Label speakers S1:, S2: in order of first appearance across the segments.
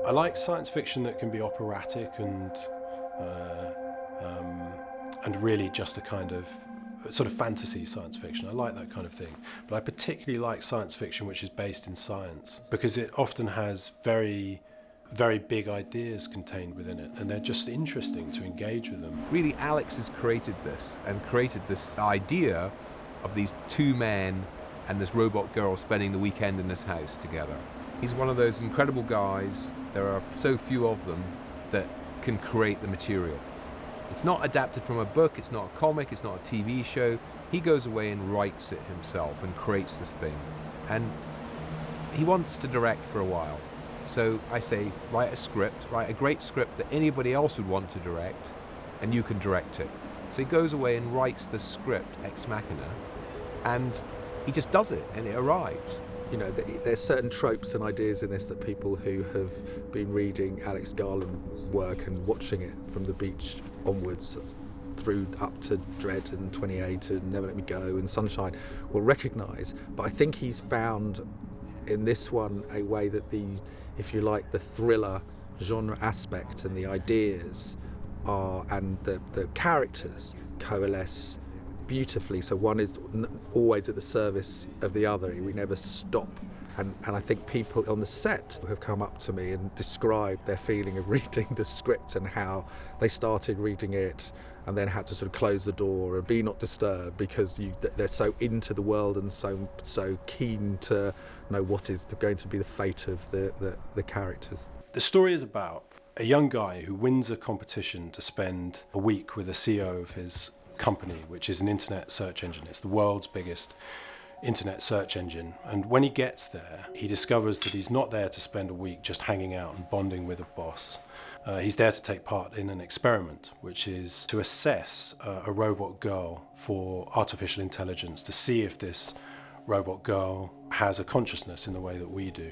S1: I like science fiction that can be operatic and really just a kind of sort of fantasy science fiction. I like that kind of thing. But I particularly like science fiction which is based in science, because it often has very, very big ideas contained within it, and they're just interesting to engage with them.
S2: Really, Alex has created this idea of these two men and this robot girl spending the weekend in his house together. He's one of those incredible guys. There are so few of them that can create the material. It's not adapted from a book, it's not a comic, it's not a TV show. He goes away and writes it himself and creates this thing. And he wants to direct for a while. So I say, write a script, write a great script that anybody else would want to direct, and you can direct it. So he goes away and writes the script, Ex Machina, and he just does it, and it arrives.
S3: You know, there's certain tropes and ideas in this that people who have been reading Alex Garland's work and watching it from the beach onwards through up to Dread and 28 and Never Let Me Go and Sunshine will recognise. But I think he's found in this one a way that if you like, the thriller genre aspect and the ideas and the characters coalesce beautifully. So one is always at the service of the other. We never stop. And I think people on the set have come up to me and described their feeling of reading the script and how they started reading it and then had to sort of close the door and be not disturbed because they're so into the world and so keen to know what is going to be the fate of the characters.
S1: The story is about a young guy who wins a competition to spend a week with the CEO of his company, which is an internet search engine. It's the world's biggest internet search engine. And when he gets there, he discovers that he's not there to spend a week just hanging out and bonding with a boss. He's there to take part in an experiment, which is to assess a robot girl for artificial intelligence, to see if this robot girl has a consciousness in the way that we do.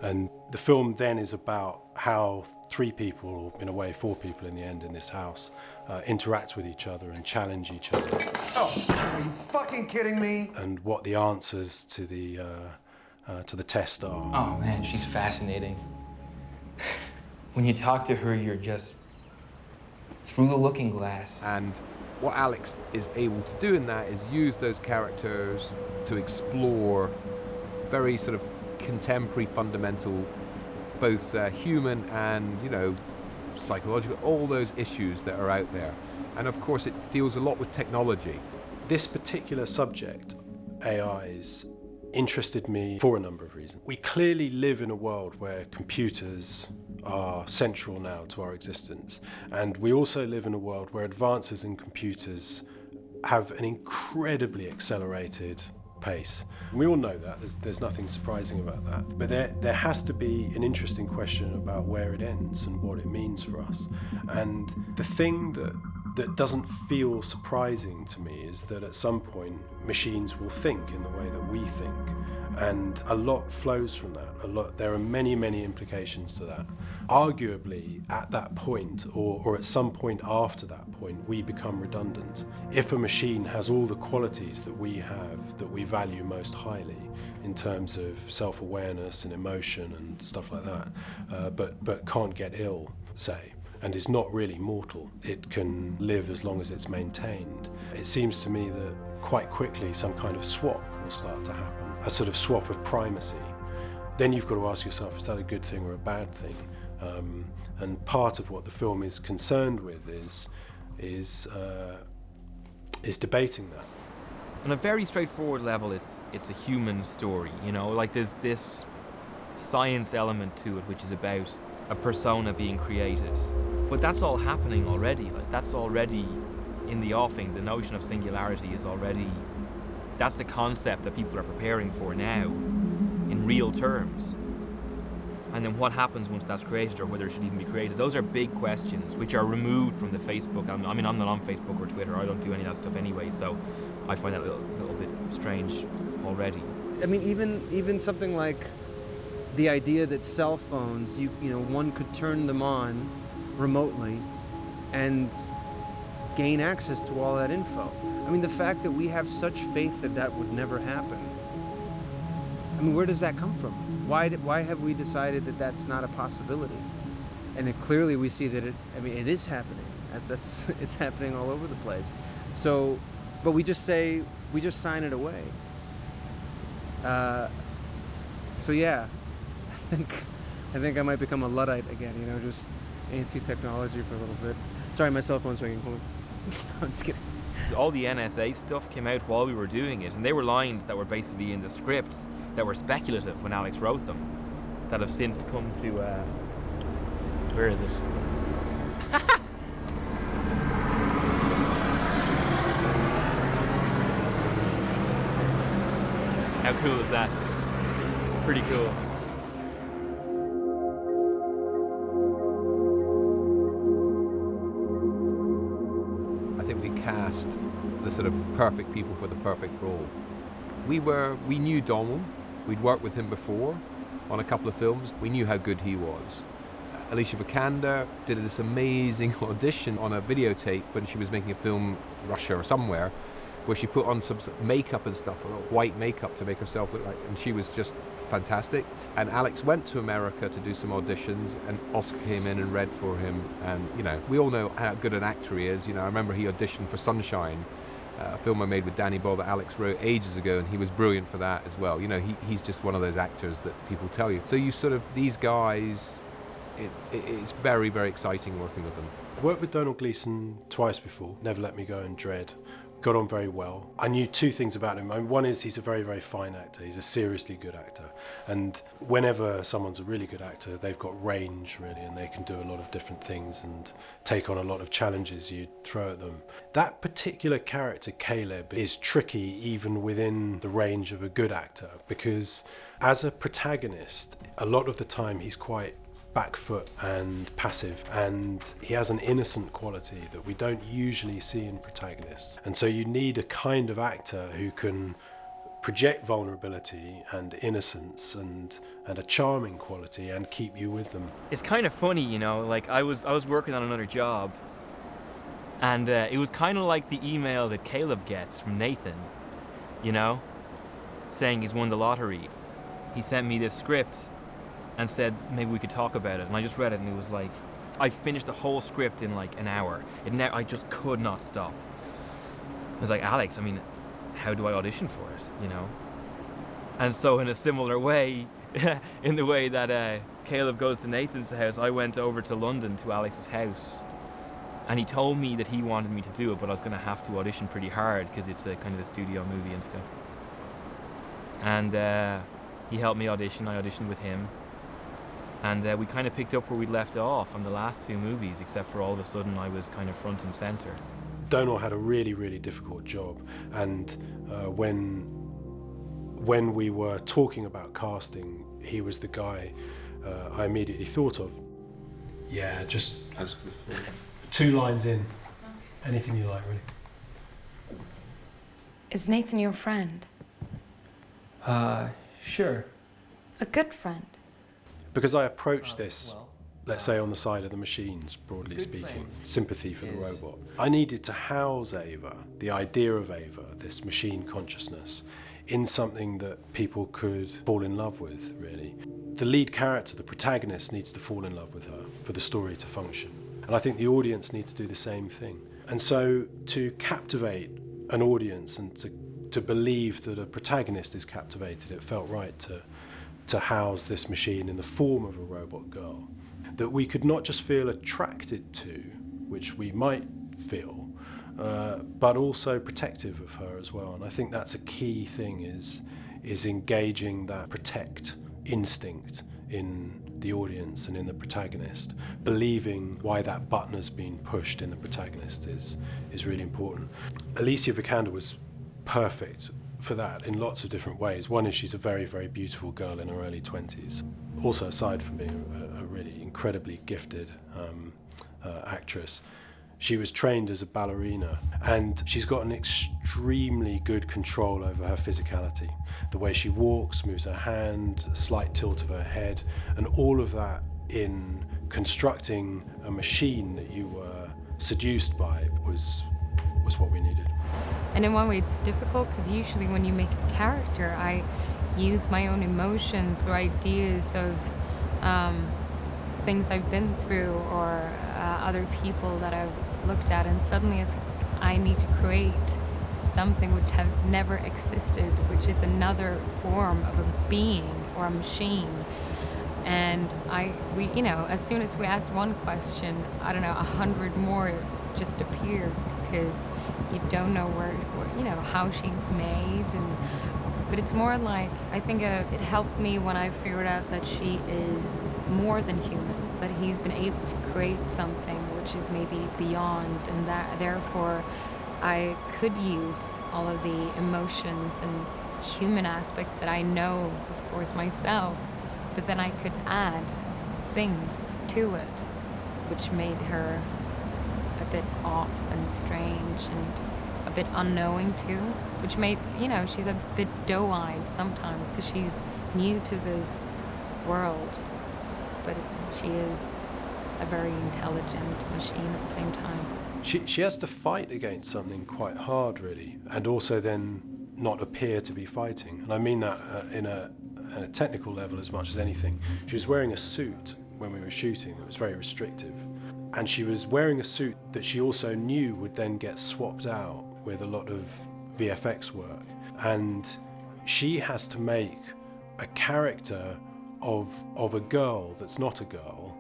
S1: And the film then is about how three people, or in a way 4 people in the end in this house, interact with each other and challenge each other.
S4: Oh, are you fucking kidding me?
S1: And what the answers to the test are.
S5: Oh man, she's fascinating. When you talk to her, you're just through the looking glass.
S2: And what Alex is able to do in that is use those characters to explore very sort of contemporary, fundamental, both human and, psychological, all those issues that are out there. And of course it deals a lot with technology.
S1: This particular subject, AIs, interested me for a number of reasons. We clearly live in a world where computers are central now to our existence. And we also live in a world where advances in computers have an incredibly accelerated pace. We all know that. There's nothing surprising about that. But there has to be an interesting question about where it ends and what it means for us. And the thing that doesn't feel surprising to me is that at some point machines will think in the way that we think. And a lot flows from that. There are many, many implications to that. Arguably, at that point, or at some point after that point, we become redundant. If a machine has all the qualities that we have, that we value most highly, in terms of self-awareness and emotion and stuff like that, but can't get ill, say, and is not really mortal, it can live as long as it's maintained. It seems to me that quite quickly some kind of swap will start to happen. A sort of swap of primacy. Then you've got to ask yourself, is that a good thing or a bad thing? And part of what the film is concerned with is debating that.
S5: On a very straightforward level, it's a human story, like there's this science element to it, which is about a persona being created. But that's all happening already, that's already in the offing. The notion of singularity is already, that's the concept that people are preparing for now in real terms. And then what happens once that's created, or whether it should even be created? Those are big questions which are removed from the Facebook. I'm not on Facebook or Twitter. I don't do any of that stuff anyway, so I find that a little bit strange already.
S6: I mean, even something like the idea that cell phones, one could turn them on remotely and gain access to all that info. I mean, the fact that we have such faith that would never happen. I mean, where does that come from? Why have we decided that that's not a possibility? And clearly we see that it is happening. That's it's happening all over the place. So, but we just sign it away. So yeah, I think I might become a Luddite again, just anti-technology for a little bit. Sorry, my cell phone's ringing. Hold on. I'm just kidding.
S5: All the NSA stuff came out while we were doing it, and they were lines that were basically in the scripts that were speculative when Alex wrote them, that have since come to, where is it? How cool is that? It's pretty cool.
S2: I think we cast the sort of perfect people for the perfect role. We knew Domhnall. We'd worked with him before on a couple of films. We knew how good he was. Alicia Vikander did this amazing audition on a videotape when she was making a film, Russia or somewhere, where she put on some makeup and stuff, a lot of white makeup to make herself look like, and she was just fantastic. And Alex went to America to do some auditions, and Oscar came in and read for him. And we all know how good an actor he is. I remember he auditioned for Sunshine, a film I made with Danny Boyle that Alex wrote ages ago, and he was brilliant for that as well. He's just one of those actors that people tell you. So these guys, it's very, very exciting working with them.
S1: I worked with Domhnall Gleeson twice before, Never Let Me Go and Dread. Got on very well. I knew two things about him. One is he's a very, very fine actor. He's a seriously good actor. And whenever someone's a really good actor, they've got range, really, and they can do a lot of different things and take on a lot of challenges you throw at them. That particular character, Caleb, is tricky even within the range of a good actor, because as a protagonist, a lot of the time he's quite back foot and passive, and he has an innocent quality that we don't usually see in protagonists. And so you need a kind of actor who can project vulnerability and innocence and a charming quality and keep you with them.
S5: It's kind of funny, like I was working on another job, and it was kind of like the email that Caleb gets from Nathan, saying he's won the lottery. He sent me this script and said maybe we could talk about it, and I just read it, and it was like, I finished the whole script in like an hour. I just could not stop. I was like, Alex, how do I audition for it, And so in a similar way, in the way that Caleb goes to Nathan's house, I went over to London to Alex's house, and he told me that he wanted me to do it, but I was going to have to audition pretty hard because it's a kind of a studio movie and stuff. And he helped me audition. I auditioned with him. And we kind of picked up where we left off on the last two movies, except for all of a sudden I was kind of front and center.
S1: Domhnall had a really, really difficult job, and when we were talking about casting, he was the guy I immediately thought of. Yeah, just as 2 lines in. Anything you like, really.
S7: Is Nathan your friend?
S8: Sure.
S7: A good friend?
S1: Because I approach this, let's say, on the side of the machines, broadly speaking, sympathy for the robot. I needed to house Ava, the idea of Ava, this machine consciousness, in something that people could fall in love with, really. The lead character, the protagonist, needs to fall in love with her for the story to function. And I think the audience needs to do the same thing. And so to captivate an audience and to believe that a protagonist is captivated, it felt right to house this machine in the form of a robot girl that we could not just feel attracted to, which we might feel, but also protective of her as well. And I think that's a key thing, is engaging that protect instinct in the audience and in the protagonist. Believing why that button has been pushed in the protagonist is really important. Alicia Vikander was perfect for that in lots of different ways. One is she's a very, very beautiful girl in her early 20s. Also, aside from being a really incredibly gifted actress, she was trained as a ballerina, and she's got an extremely good control over her physicality. The way she walks, moves her hand, a slight tilt of her head, and all of that in constructing a machine that you were seduced by was what we needed.
S7: And in one way it's difficult because usually when you make a character,
S8: use my own emotions or ideas of things I've been through or other people that I've looked at, and suddenly it's like I need to create something which has never existed, which is another form of a being or a machine. And we, you know, as soon as we ask one question, I don't know, 100 more just appear, because you don't know where you know, how she's made. But it's more like, I think it helped me when I figured out that she is more than human, that he's been able to create something which is maybe beyond, and that therefore I could use all of the emotions and human aspects that I know, of course, myself, but then I could add things to it, which made her a bit off and strange and a bit unknowing too, which made, you know, she's a bit doe-eyed sometimes because she's new to this world, but she is a very intelligent machine at the same time.
S1: She has to fight against something quite hard, really, and also then not appear to be fighting. And I mean that in a technical level as much as anything. She was wearing a suit when we were shooting that was very restrictive. And she was wearing a suit that she also knew would then get swapped out with a lot of VFX work. And she has to make a character of a girl that's not a girl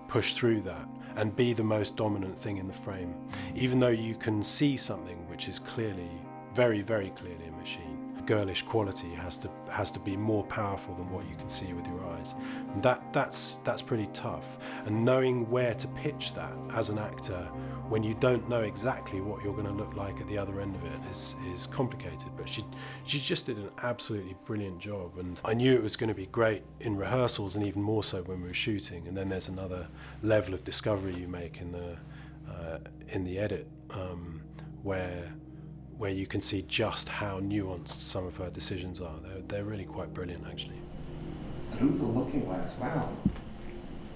S1: push through that and be the most dominant thing in the frame, even though you can see something which is clearly, very, very clearly a machine. Girlish quality has to be more powerful than what you can see with your eyes. And that's pretty tough. And knowing where to pitch that as an actor when you don't know exactly what you're going to look like at the other end of it is complicated. But she just did an absolutely brilliant job, and I knew it was going to be great in rehearsals and even more so when we were shooting. And then there's another level of discovery you make in the edit where you can see just how nuanced some of her decisions are. They're really quite brilliant, actually.
S6: Through the looking glass, wow.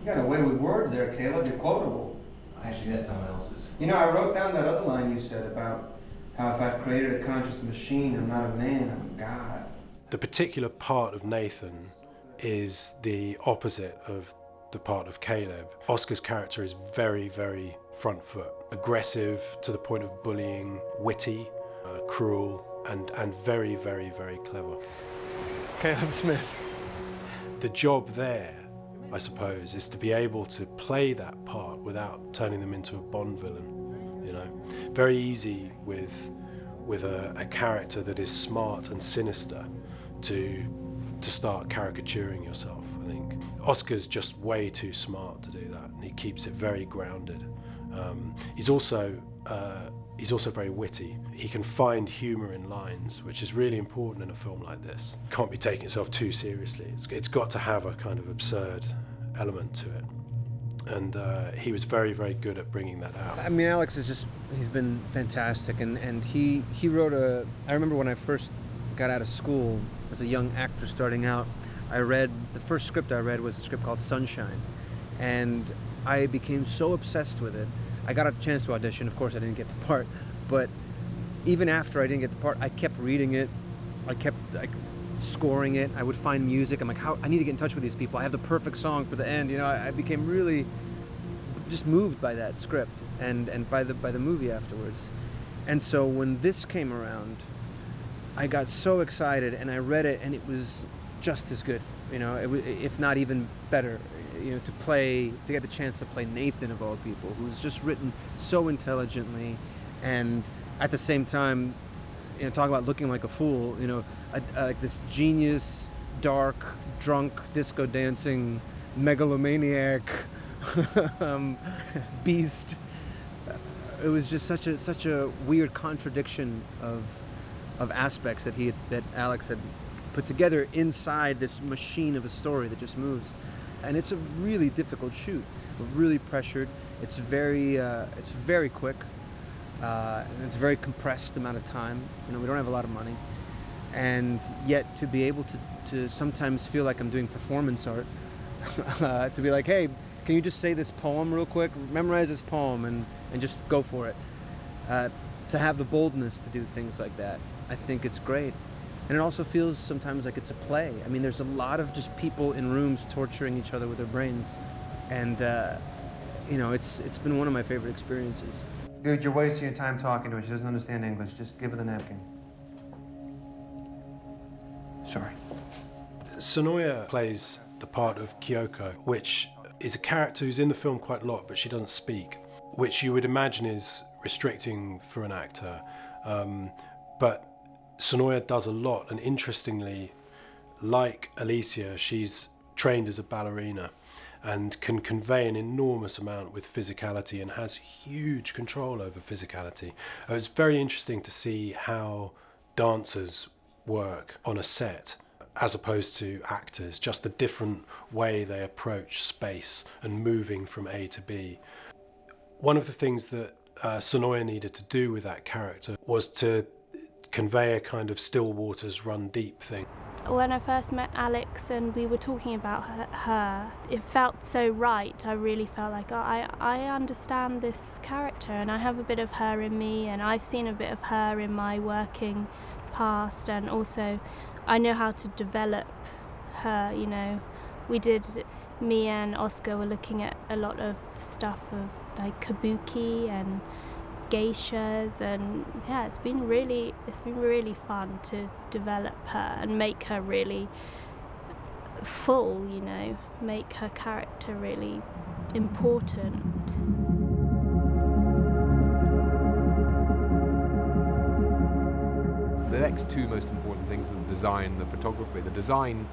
S6: You got away with words there, Caleb. You're quotable.
S9: Actually, that's someone else's.
S6: You know, I wrote down that other line you said about how if I've created a conscious machine, I'm not a man, I'm a god.
S1: The particular part of Nathan is the opposite of the part of Caleb. Oscar's character is very, very front foot, aggressive to the point of bullying, witty, cruel, and very, very, very clever.
S6: Caleb Smith.
S1: The job there, I suppose, is to be able to play that part without turning them into a Bond villain. You know, very easy with a character that is smart and sinister to start caricaturing yourself. I think Oscar's just way too smart to do that, and he keeps it very grounded. He's also very witty. He can find humour in lines, which is really important in a film like this. Can't be taking itself too seriously. It's got to have a kind of absurd element to it. And he was very, very good at bringing that out.
S6: I mean, Alex he's been fantastic. And he wrote I remember when I first got out of school as a young actor starting out, the first script I read was a script called Sunshine. And I became so obsessed with it. I got a chance to audition. Of course, I didn't get the part, but even after I didn't get the part, I kept reading it. I kept scoring it. I would find music. I'm like, I need to get in touch with these people. I have the perfect song for the end. You know, I became really just moved by that script and by the movie afterwards. And so when this came around, I got so excited and I read it, and it was just as good. You know, if not even better. You know, to get the chance to play Nathan of all people, who's just written so intelligently, and at the same time, you know, talk about looking like a fool. You know, like this genius, dark, drunk, disco dancing, megalomaniac beast. It was just such a weird contradiction of aspects that Alex had put together inside this machine of a story that just moves. And it's a really difficult shoot. We're really pressured. It's very quick. And it's a very compressed amount of time. You know, we don't have a lot of money. And yet to be able to sometimes feel like I'm doing performance art, to be like, hey, can you just say this poem real quick? Memorize this poem and just go for it. To have the boldness to do things like that, I think it's great. And it also feels sometimes like it's a play. I mean, there's a lot of just people in rooms torturing each other with their brains. And, you know, it's been one of my favorite experiences.
S10: Dude, you're wasting your time talking to her. She doesn't understand English. Just give her the napkin. Sorry.
S1: Sonoya plays the part of Kyoko, which is a character who's in the film quite a lot, but she doesn't speak, which you would imagine is restricting for an actor. But Sonoya does a lot, and interestingly, like Alicia, she's trained as a ballerina and can convey an enormous amount with physicality and has huge control over physicality. It was very interesting to see how dancers work on a set as opposed to actors, just the different way they approach space and moving from A to B. One of the things that Sonoya needed to do with that character was to convey a kind of still waters run deep thing.
S11: When I first met Alex and we were talking about her, it felt so right. I really felt like, I understand this character and I have a bit of her in me, and I've seen a bit of her in my working past, and also I know how to develop her, you know. Me and Oscar were looking at a lot of stuff of like kabuki and geishas, and yeah, it's been really fun to develop her and make her really full, you know, make her character really important.
S2: The next two most important things are the design and the photography. The design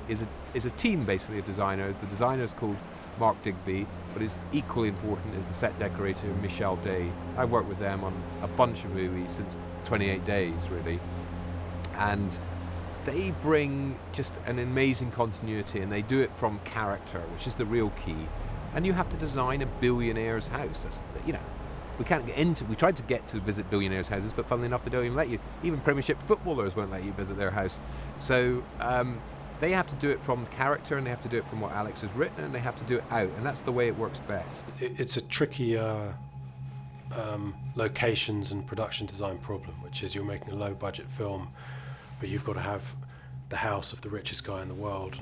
S2: is a team basically of designers. The designer is called Mark Digby, but is equally important is the set decorator Michelle Day. I've worked with them on a bunch of movies since 28 Days really, and they bring just an amazing continuity, and they do it from character, which is the real key. And you have to design a billionaire's house. That's, you know, we tried to get to visit billionaires' houses, but funnily enough they don't even let you. Even Premiership footballers won't let you visit their house. So they have to do it from character, and they have to do it from what Alex has written, and they have to do it out, and that's the way it works best.
S1: It's a tricky locations and production design problem, which is you're making a low-budget film, but you've got to have the house of the richest guy in the world.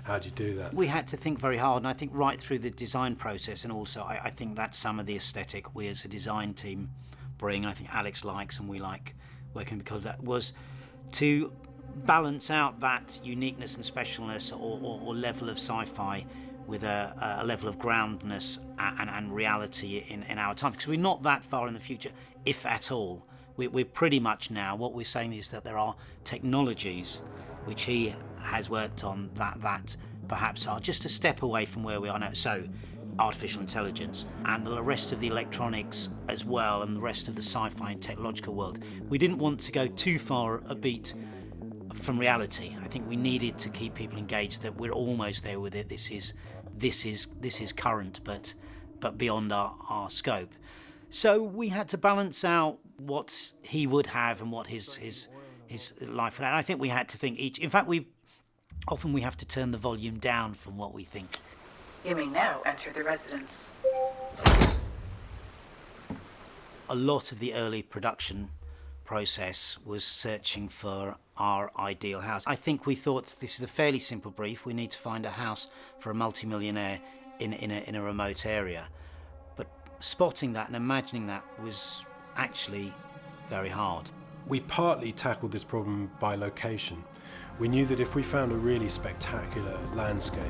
S1: How do you do that?
S12: We had to think very hard, and I think right through the design process, and also I think that's some of the aesthetic we as a design team bring, and I think Alex likes and we like working, because that was to balance out that uniqueness and specialness or level of sci-fi with a level of groundness and reality in our time, because we're not that far in the future, if at all. We're pretty much now, what we're saying is that there are technologies which he has worked on that perhaps are just a step away from where we are now. So artificial intelligence and the rest of the electronics as well, and the rest of the sci-fi and technological world. We didn't want to go too far a beat from reality. I think we needed to keep people engaged that we're almost there with it. This is current, but beyond our scope. So we had to balance out what he would have and what his life would have. And I think we had to think each. In fact, we have to turn the volume down from what we think.
S13: You may now enter the residence.
S12: A lot of the early production process was searching for our ideal house. I think we thought this is a fairly simple brief. We need to find a house for a multimillionaire in a remote area. But spotting that and imagining that was actually very hard.
S1: We partly tackled this problem by location. We knew that if we found a really spectacular landscape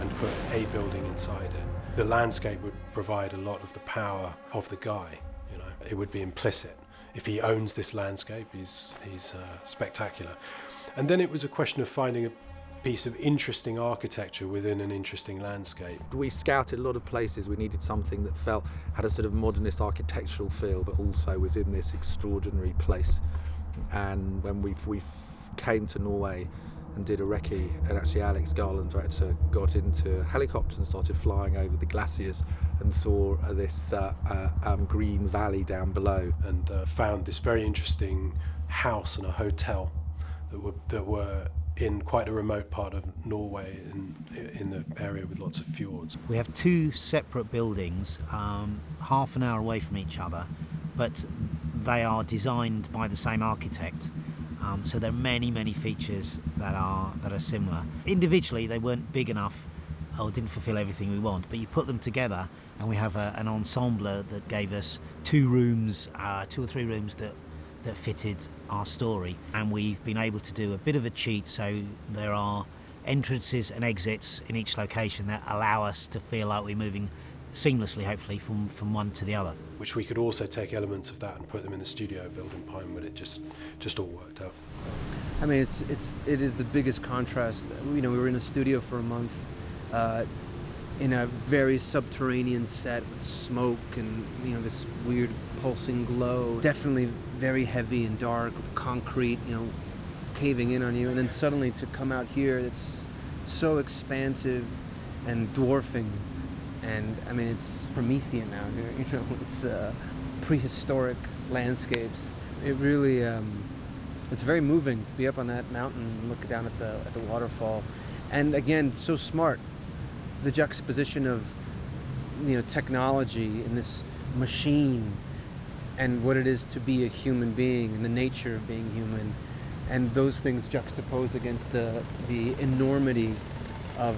S1: and put a building inside it, the landscape would provide a lot of the power of the guy. You know, it would be implicit. If he owns this landscape, he's spectacular. And then it was a question of finding a piece of interesting architecture within an interesting landscape.
S3: We scouted a lot of places. We needed something that had a sort of modernist architectural feel, but also was in this extraordinary place. And when we came to Norway and did a recce, and actually Alex Garland, director, got into a helicopter and started flying over the glaciers and saw this green valley down below.
S1: And found this very interesting house and a hotel that were in quite a remote part of Norway, in the area with lots of fjords.
S12: We have two separate buildings, half an hour away from each other, but they are designed by the same architect. So there are many features that are similar. Individually, they weren't big enough or didn't fulfill everything we want, but you put them together and we have an ensemble that gave us 2 or 3 rooms that fitted our story, and we've been able to do a bit of a cheat, so there are entrances and exits in each location that allow us to feel like we're moving seamlessly, hopefully, from one to the other.
S1: Which we could also take elements of that and put them in the studio building Pinewood. It just all worked out.
S6: I mean, it is the biggest contrast. We were in a studio for a month, in a very subterranean set with smoke and this weird pulsing glow. Definitely very heavy and dark, concrete, caving in on you, and then suddenly to come out here, it's so expansive and dwarfing. And I mean, it's Promethean out here. It's prehistoric landscapes. It really, it's very moving to be up on that mountain and look down at the waterfall. And again, so smart. The juxtaposition of technology and this machine, and what it is to be a human being, and the nature of being human, and those things juxtaposed against the enormity of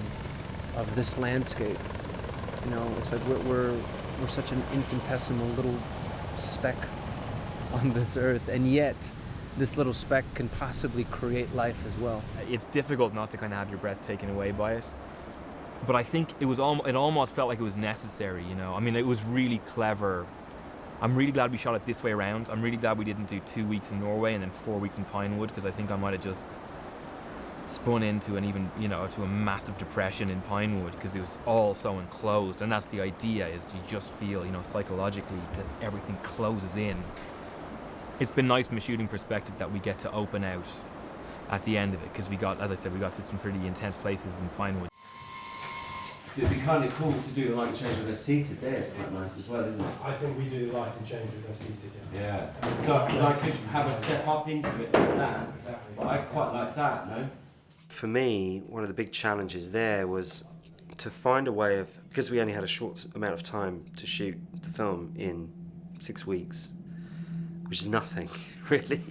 S6: this landscape. It's like we're such an infinitesimal little speck on this earth, and yet this little speck can possibly create life as well.
S5: It's difficult not to kind of have your breath taken away by it, but I think it almost felt like it was necessary. I mean, it was really clever. I'm really glad we shot it this way around. I'm really glad we didn't do 2 weeks in Norway and then 4 weeks in Pinewood, because I think I might have just spun into to a massive depression in Pinewood, because it was all so enclosed, and that's the idea, is you just feel psychologically that everything closes in. It's been nice from a shooting perspective that we get to open out at the end of it, because we got to some pretty intense places in Pinewood.
S9: So it'd be kind of cool to do the light change with her seated there. It's quite nice as well, isn't it?
S1: I think we do the lighting change with her seated.
S9: Yeah. So because I could have a step up into it like that. Exactly. But I quite like that, no?
S10: For me, one of the big challenges there was to find a way of, because we only had a short amount of time to shoot the film in 6 weeks, which is nothing, really.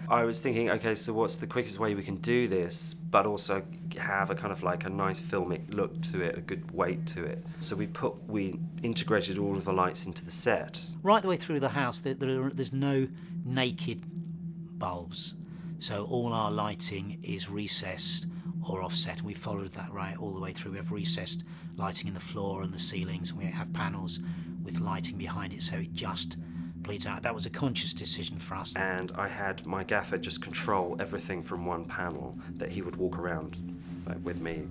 S10: I was thinking, okay, so what's the quickest way we can do this, but also have a kind of like a nice filmic look to it, a good weight to it. So we integrated all of the lights into the set.
S12: Right the way through the house, there's no naked bulbs. So all our lighting is recessed or offset. We followed that right all the way through. We have recessed lighting in the floor and the ceilings, and we have panels with lighting behind it, so it just bleeds out. That was a conscious decision for us.
S10: And I had my gaffer just control everything from one panel, that he would walk around with me.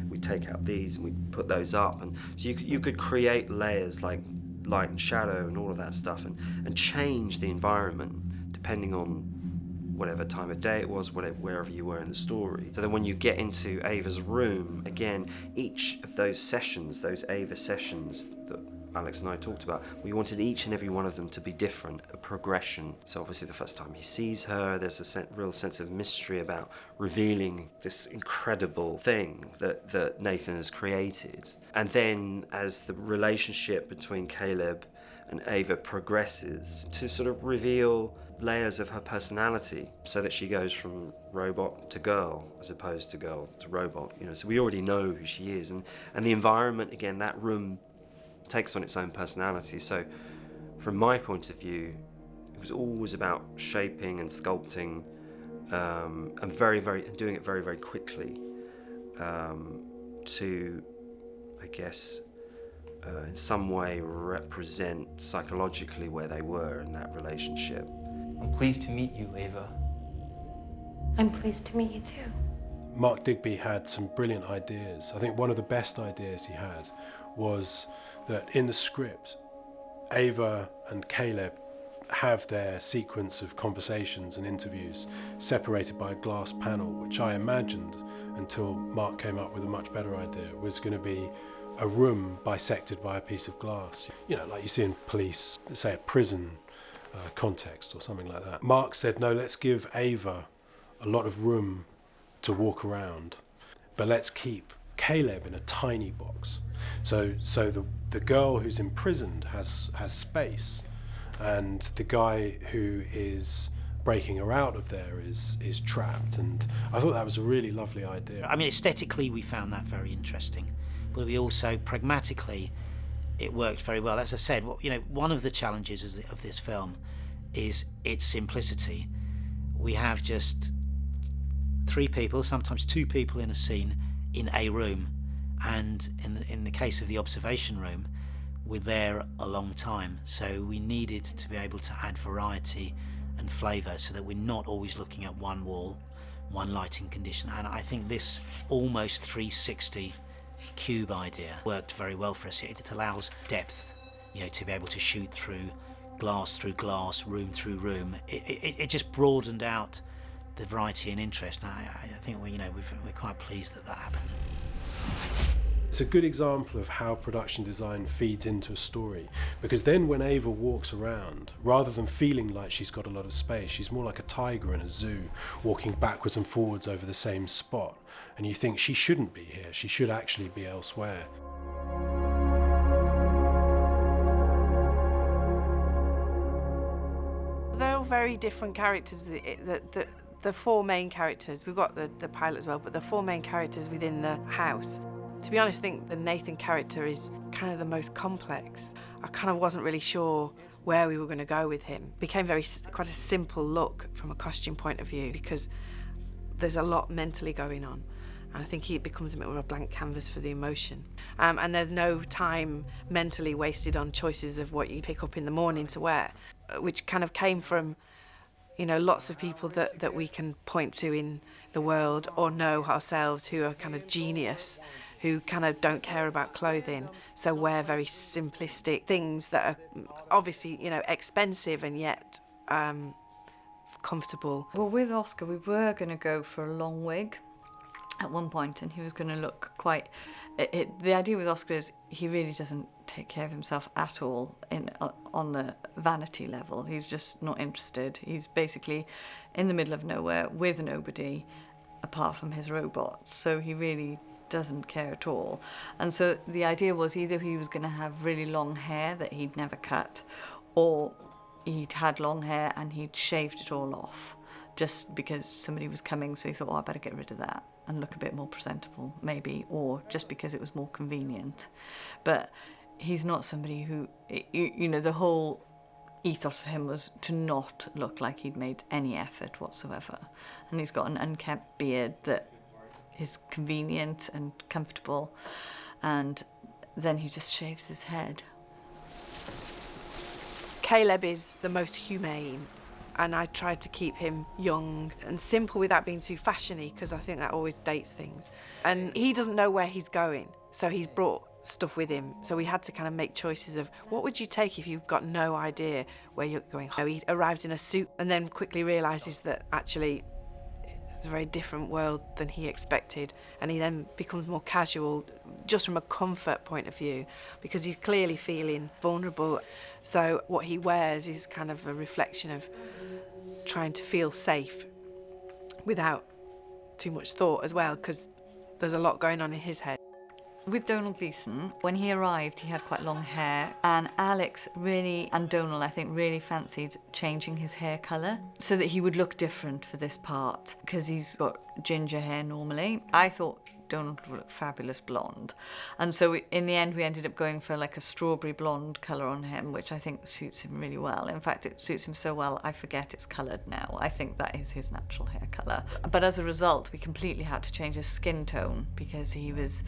S10: We'd take out these and we'd put those up, and so you could create layers like light and shadow and all of that stuff, and change the environment depending on whatever time of day it was, wherever you were in the story. So then when you get into Ava's room, again, each of those sessions, those Ava sessions that Alex and I talked about, we wanted each and every one of them to be different, a progression. So obviously the first time he sees her, there's a real sense of mystery about revealing this incredible thing that Nathan has created. And then as the relationship between Caleb and Ava progresses, to sort of reveal layers of her personality, so that she goes from robot to girl as opposed to girl to robot. So we already know who she is, and the environment, again, that room takes on its own personality. So from my point of view, it was always about shaping and sculpting, and doing it very, very quickly, to, I guess, in some way represent psychologically where they were in that relationship.
S14: I'm pleased to meet you, Ava.
S7: I'm pleased to meet you too.
S1: Mark Digby had some brilliant ideas. I think one of the best ideas he had was that in the script, Ava and Caleb have their sequence of conversations and interviews separated by a glass panel, which I imagined, until Mark came up with a much better idea, was going to be a room bisected by a piece of glass. Like you see in police, say a prison context or something like that. Mark said, no, let's give Ava a lot of room to walk around, but let's keep Caleb in a tiny box. So the girl who's imprisoned has space, and the guy who is breaking her out of there is trapped. And I thought that was a really lovely idea.
S12: I mean, aesthetically we found that very interesting, but we also pragmatically it worked very well. As I said, one of the challenges of this film is its simplicity. We have just 3 people, sometimes 2 people in a scene in a room, and in the case of the observation room, we're there a long time, so we needed to be able to add variety and flavour so that we're not always looking at one wall, one lighting condition. And I think this almost 360 cube idea worked very well for us. It allows depth, to be able to shoot through glass, room through room. It just broadened out the variety and interest. And I think we're quite pleased that happened.
S1: It's a good example of how production design feeds into a story, because then when Ava walks around, rather than feeling like she's got a lot of space, she's more like a tiger in a zoo, walking backwards and forwards over the same spot, and you think she shouldn't be here, she should actually be elsewhere.
S15: They're all very different characters. The 4 main characters, we've got the pilot as well, but the 4 main characters within the house. To be honest, I think the Nathan character is kind of the most complex. I kind of wasn't really sure where we were going to go with him. It became quite a simple look from a costume point of view, because there's a lot mentally going on. And I think he becomes a bit of a blank canvas for the emotion. And there's no time mentally wasted on choices of what you pick up in the morning to wear, which kind of came from lots of people that we can point to in the world or know ourselves who are kind of genius, who kind of don't care about clothing, so wear very simplistic things that are obviously, expensive and yet comfortable.
S16: Well, with Oscar, we were going to go for a long wig at one point, and he was going to look quite... the idea with Oscar is he really doesn't take care of himself at all on the vanity level. He's just not interested. He's basically in the middle of nowhere with nobody apart from his robots, so he really doesn't care at all. And so the idea was either he was going to have really long hair that he'd never cut, or he'd had long hair and he'd shaved it all off just because somebody was coming, so he thought, I better get rid of that and look a bit more presentable, maybe, or just because it was more convenient. But he's not somebody who, the whole ethos of him was to not look like he'd made any effort whatsoever. And he's got an unkempt beard that is convenient and comfortable, and then he just shaves his head.
S15: Caleb is the most humane, and I tried to keep him young and simple without being too fashiony, because I think that always dates things. And he doesn't know where he's going, so he's brought stuff with him. So we had to kind of make choices of what would you take if you've got no idea where you're going. He arrives in a suit and then quickly realises that actually it's a very different world than he expected, and he then becomes more casual just from a comfort point of view, because he's clearly feeling vulnerable. So what he wears is kind of a reflection of trying to feel safe without too much thought as well, because there's a lot going on in his head.
S16: With Domhnall Gleeson, when he arrived, he had quite long hair, and Alex and Domhnall, I think, really fancied changing his hair colour so that he would look different for this part, because he's got ginger hair normally. I thought Domhnall would look fabulous blonde, and so in the end we ended up going for like a strawberry blonde colour on him, which I think suits him really well. In fact, it suits him so well I forget it's coloured now. I think that is his natural hair colour. But as a result, we completely had to change his skin tone, because he was,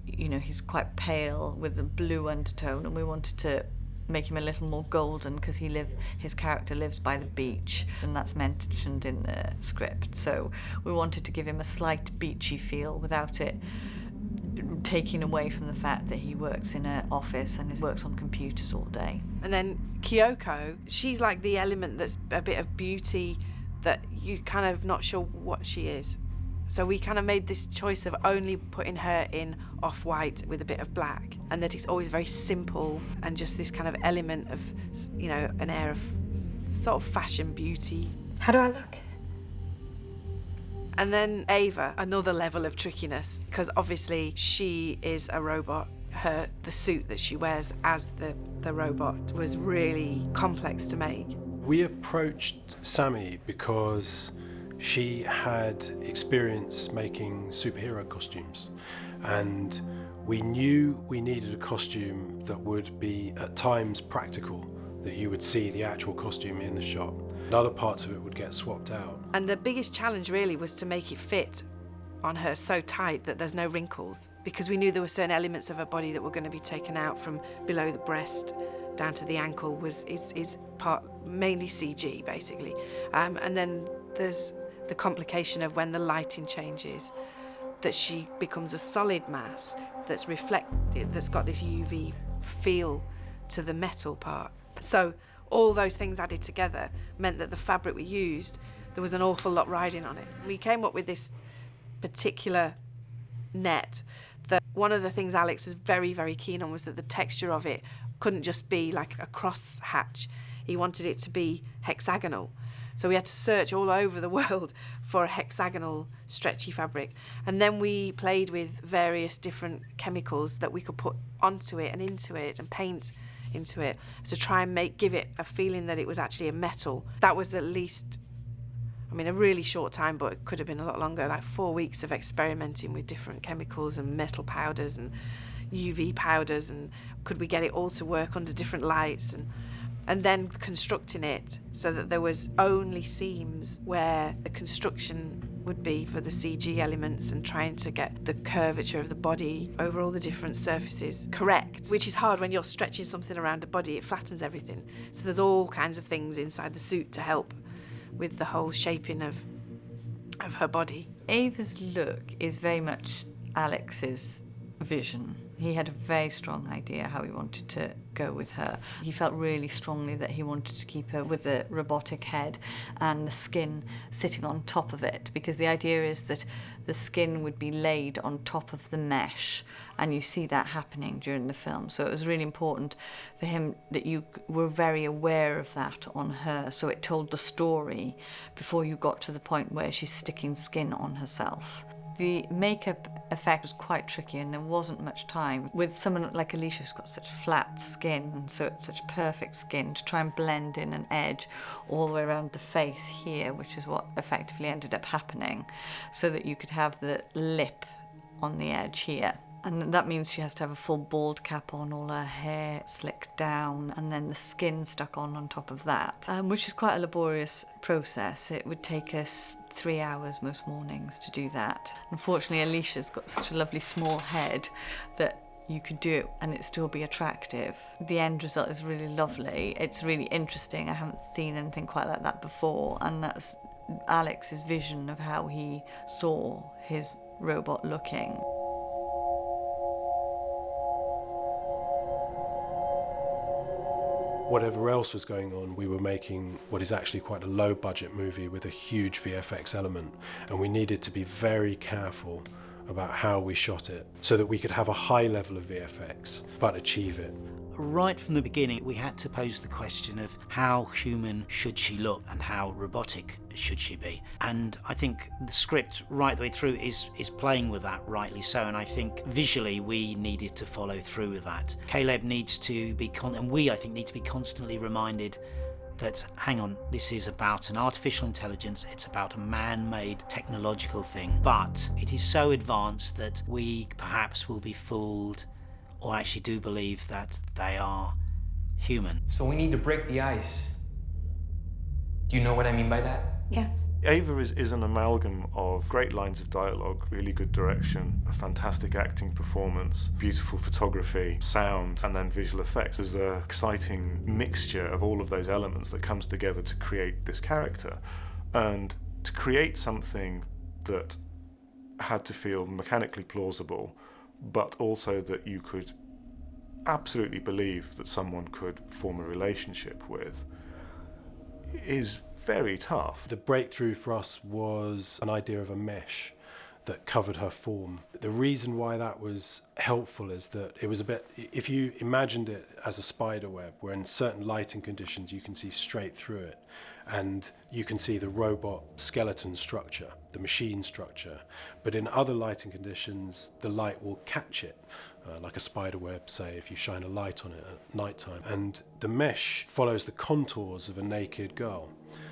S16: he's quite pale with a blue undertone, and we wanted to make him a little more golden because his character lives by the beach, and that's mentioned in the script. So we wanted to give him a slight beachy feel without it taking away from the fact that he works in an office and works on computers all day.
S15: And then Kyoko, she's like the element that's a bit of beauty that you kind of not sure what she is. So we kind of made this choice of only putting her in off-white with a bit of black, and that it's always very simple and just this kind of element of, an air of sort of fashion beauty.
S7: How do I look?
S15: And then Ava, another level of trickiness, because obviously she is a robot. The suit that she wears as the robot was really complex to make.
S1: We approached Sammy because she had experience making superhero costumes, and we knew we needed a costume that would be at times practical, that you would see the actual costume in the shot, and other parts of it would get swapped out.
S15: And the biggest challenge really was to make it fit on her so tight that there's no wrinkles, because we knew there were certain elements of her body that were going to be taken out from below the breast down to the ankle is part mainly CG basically, and then there's the complication of when the lighting changes, that she becomes a solid mass that's reflected, that's got this UV feel to the metal part. So all those things added together meant that the fabric we used, there was an awful lot riding on it. We came up with this particular net that one of the things Alex was very, very keen on was that the texture of it couldn't just be like a cross hatch. He wanted it to be hexagonal. So we had to search all over the world for a hexagonal stretchy fabric. And then we played with various different chemicals that we could put onto it and into it and paint into it to try and give it a feeling that it was actually a metal. That was at least, I mean, a really short time, but it could have been a lot longer, like 4 weeks of experimenting with different chemicals and metal powders and UV powders, and could we get it all to work under different lights, and then constructing it so that there was only seams where the construction would be for the CG elements, and trying to get the curvature of the body over all the different surfaces correct, which is hard when you're stretching something around a body, it flattens everything. So there's all kinds of things inside the suit to help with the whole shaping of her body.
S16: Ava's look is very much Alex's vision. He had a very strong idea how he wanted to go with her. He felt really strongly that he wanted to keep her with the robotic head and the skin sitting on top of it, because the idea is that the skin would be laid on top of the mesh, and you see that happening during the film. So it was really important for him that you were very aware of that on her, so it told the story before you got to the point where she's sticking skin on herself. The makeup effect was quite tricky, and there wasn't much time. With someone like Alicia, who's got such flat skin and such perfect skin, to try and blend in an edge all the way around the face here, which is what effectively ended up happening, so that you could have the lip on the edge here. And that means she has to have a full bald cap on, all her hair slicked down, and then the skin stuck on top of that, which is quite a laborious process. It would take us 3 hours most mornings to do that. Unfortunately, Alicia's got such a lovely small head that you could do it and it still be attractive. The end result is really lovely. It's really interesting. I haven't seen anything quite like that before, and that's Alex's vision of how he saw his robot looking.
S1: Whatever else was going on, we were making what is actually quite a low budget movie with a huge VFX element, and we needed to be very careful about how we shot it so that we could have a high level of VFX but achieve it.
S12: Right from the beginning, we had to pose the question of how human should she look and how robotic should she be. And I think the script right the way through is playing with that, rightly so. And I think visually we needed to follow through with that. Caleb needs to be, and we, I think, need to be constantly reminded that, hang on, this is about an artificial intelligence, it's about a man-made technological thing, but it is so advanced that we perhaps will be fooled or actually do believe that they are human.
S14: So we need to break the ice. Do you know what I mean by that?
S7: Yes.
S17: Ava is an amalgam of great lines of dialogue, really good direction, a fantastic acting performance, beautiful photography, sound, and then visual effects. There's the exciting mixture of all of those elements that comes together to create this character. And to create something that had to feel mechanically plausible, but also that you could absolutely believe that someone could form a relationship with, is very tough.
S1: The breakthrough for us was an idea of a mesh that covered her form. The reason why that was helpful is that it was a bit, if you imagined it as a spider web, where in certain lighting conditions you can see straight through it, and you can see the robot skeleton structure, the machine structure, but in other lighting conditions the light will catch it like a spider web, say, if you shine a light on it at nighttime. And the mesh follows the contours of a naked girl.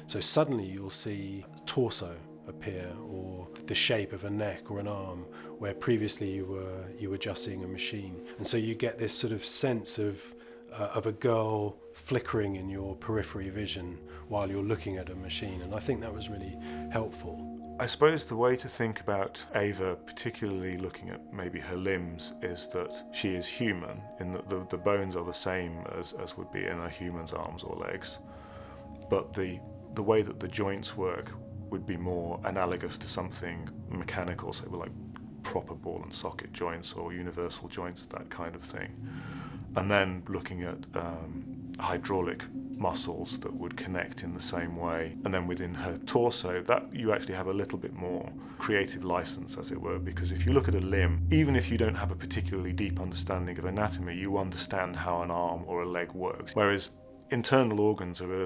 S1: So suddenly you'll see a torso appear, or the shape of a neck or an arm, where previously you were just seeing a machine. And so you get this sort of sense of a girl flickering in your periphery vision while you're looking at a machine, and I think that was really helpful.
S17: I suppose the way to think about Ava, particularly looking at maybe her limbs, is that she is human, in that the bones are the same as would be in a human's arms or legs, but the way that the joints work would be more analogous to something mechanical, so like proper ball and socket joints or universal joints, that kind of thing. And then looking at hydraulic muscles that would connect in the same way. And then within her torso, that you actually have a little bit more creative license, as it were, because if you look at a limb, even if you don't have a particularly deep understanding of anatomy, you understand how an arm or a leg works. Whereas internal organs are,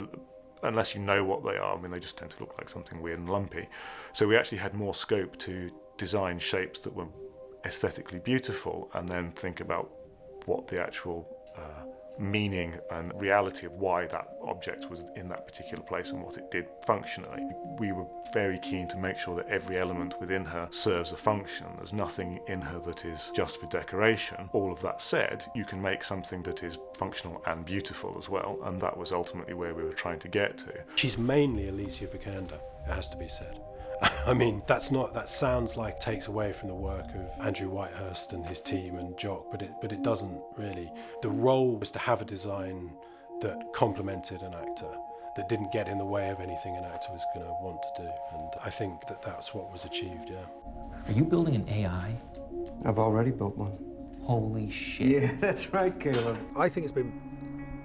S17: unless you know what they are, I mean, they just tend to look like something weird and lumpy. So we actually had more scope to design shapes that were aesthetically beautiful and then think about what the actual meaning and reality of why that object was in that particular place and what it did functionally. We were very keen to make sure that every element within her serves a function. There's nothing in her that is just for decoration. All of that said, you can make something that is functional and beautiful as well, and that was ultimately where we were trying to get to.
S1: She's mainly Alicia Vikander, it has to be said. I mean, that sounds like takes away from the work of Andrew Whitehurst and his team and Jock, but it doesn't really. The role was to have a design that complemented an actor, that didn't get in the way of anything an actor was going to want to do, and I think that's what was achieved, yeah.
S14: Are you building an AI?
S6: I've already built one.
S14: Holy shit.
S6: Yeah, that's right, Caleb.
S3: I think it's been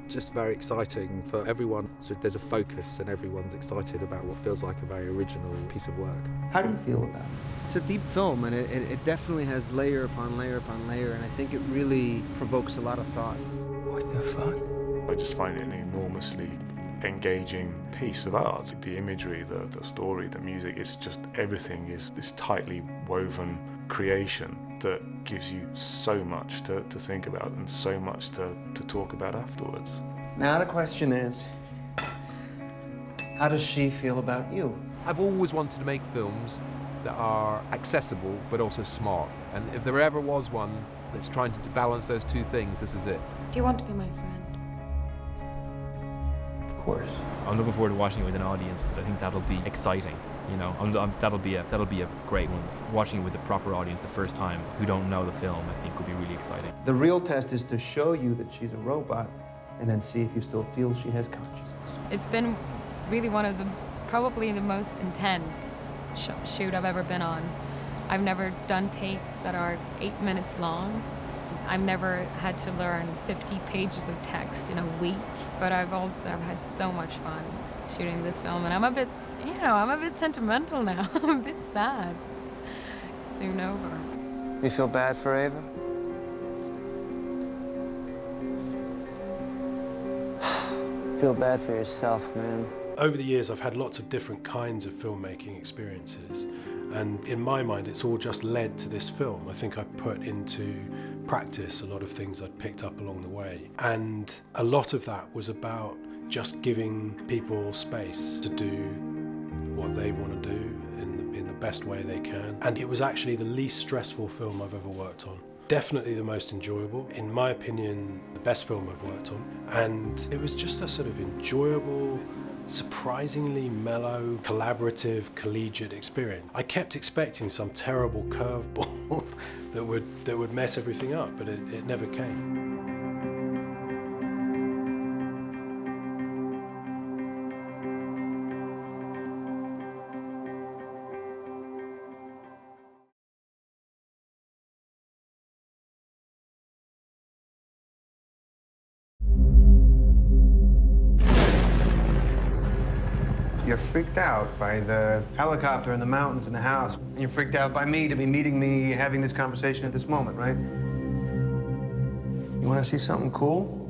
S3: just very exciting for everyone. So there's a focus and everyone's excited about what feels like a very original piece of work.
S6: How do you feel about it?
S18: It's a deep film, and it definitely has layer upon layer upon layer, and I think it really provokes a lot of thought.
S14: What the fuck?
S17: I just find it an enormously engaging piece of art. The imagery, the story, the music, it's just everything is this tightly woven creation that gives you so much to think about and so much to talk about afterwards.
S6: Now the question is, how does she feel about you?
S2: I've always wanted to make films that are accessible but also smart, and if there ever was one that's trying to balance those two things, this is it.
S7: Do you want to be my friend?
S14: Of course.
S5: I'm looking forward to watching it with an audience because I think that'll be exciting. You know, that'll be a great one. Watching it with a proper audience the first time who don't know the film, I think will be really exciting.
S6: The real test is to show you that she's a robot and then see if you still feel she has consciousness.
S8: It's been really one of probably the most intense shoot I've ever been on. I've never done takes that are 8 minutes long. I've never had to learn 50 pages of text in a week, but I've had so much fun shooting this film, and I'm a bit sentimental now. I'm a bit sad. It's soon over.
S6: You feel bad for Ava? Feel bad for yourself, man.
S1: Over the years, I've had lots of different kinds of filmmaking experiences, and in my mind, it's all just led to this film. I think I put into practice a lot of things I'd picked up along the way, and a lot of that was about just giving people space to do what they want to do in the best way they can. And it was actually the least stressful film I've ever worked on. Definitely the most enjoyable. In my opinion, the best film I've worked on. And it was just a sort of enjoyable, surprisingly mellow, collaborative, collegiate experience. I kept expecting some terrible curveball that would mess everything up, but it never came.
S6: You're freaked out by the helicopter and the mountains and the house. And you're freaked out by me to be meeting me, having this conversation at this moment, right? You want to see something cool?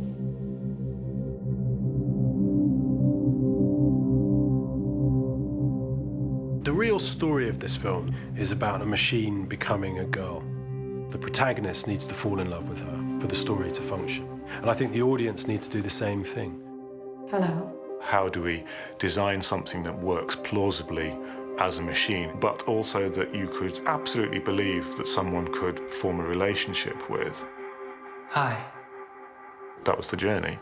S6: The real story of this film is about a machine becoming a girl.
S1: The protagonist needs to fall in love with her for the story to function. And I think the audience need to do the same thing.
S7: Hello.
S17: How do we design something that works plausibly as a machine, but also that you could absolutely believe that someone could form a relationship with?
S14: Hi.
S17: That was the journey.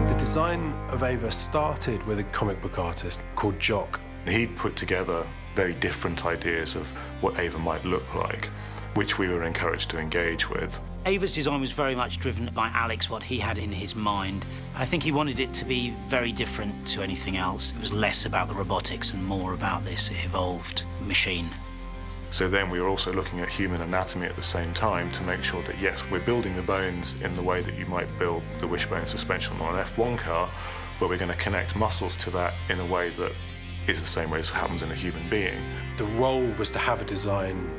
S1: The design of Ava started with a comic book artist called Jock.
S17: He'd put together very different ideas of what Ava might look like, which we were encouraged to engage with.
S12: Ava's design was very much driven by Alex, what he had in his mind. I think he wanted it to be very different to anything else. It was less about the robotics and more about this evolved machine.
S17: So then we were also looking at human anatomy at the same time to make sure that, yes, we're building the bones in the way that you might build the wishbone suspension on an F1 car, but we're going to connect muscles to that in a way that is the same way as happens in a human being.
S1: The role was to have a design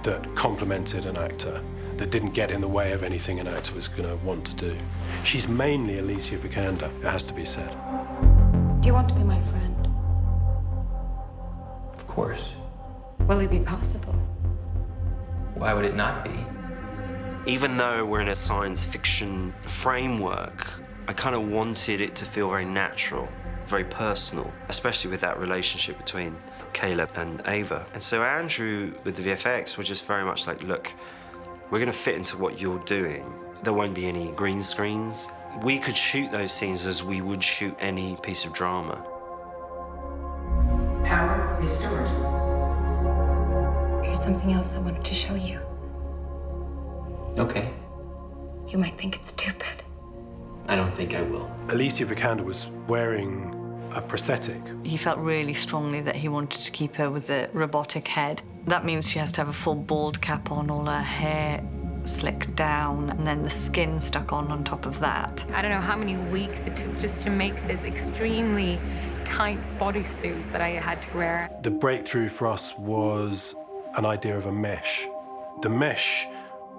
S1: that complemented an actor, that didn't get in the way of anything an actor was going to want to do. She's mainly Alicia Vikander, it has to be said.
S7: Do you want to be my friend?
S14: Of course.
S7: Will it be possible?
S14: Why would it not be?
S10: Even though we're in a science fiction framework, I kind of wanted it to feel very natural, very personal, especially with that relationship between Caleb and Ava. And so Andrew, with the VFX, were just very much like, look, we're going to fit into what you're doing. There won't be any green screens. We could shoot those scenes as we would shoot any piece of drama.
S13: Power restored.
S7: Here's something else I wanted to show you.
S14: Okay.
S7: You might think it's stupid.
S14: I don't think I will.
S1: Alicia Vikander was wearing a prosthetic.
S16: He felt really strongly that he wanted to keep her with the robotic head. That means she has to have a full bald cap on, all her hair slicked down, and then the skin stuck on top of that.
S8: I don't know how many weeks it took just to make this extremely tight bodysuit that I had to wear.
S1: The breakthrough for us was an idea of a mesh. The mesh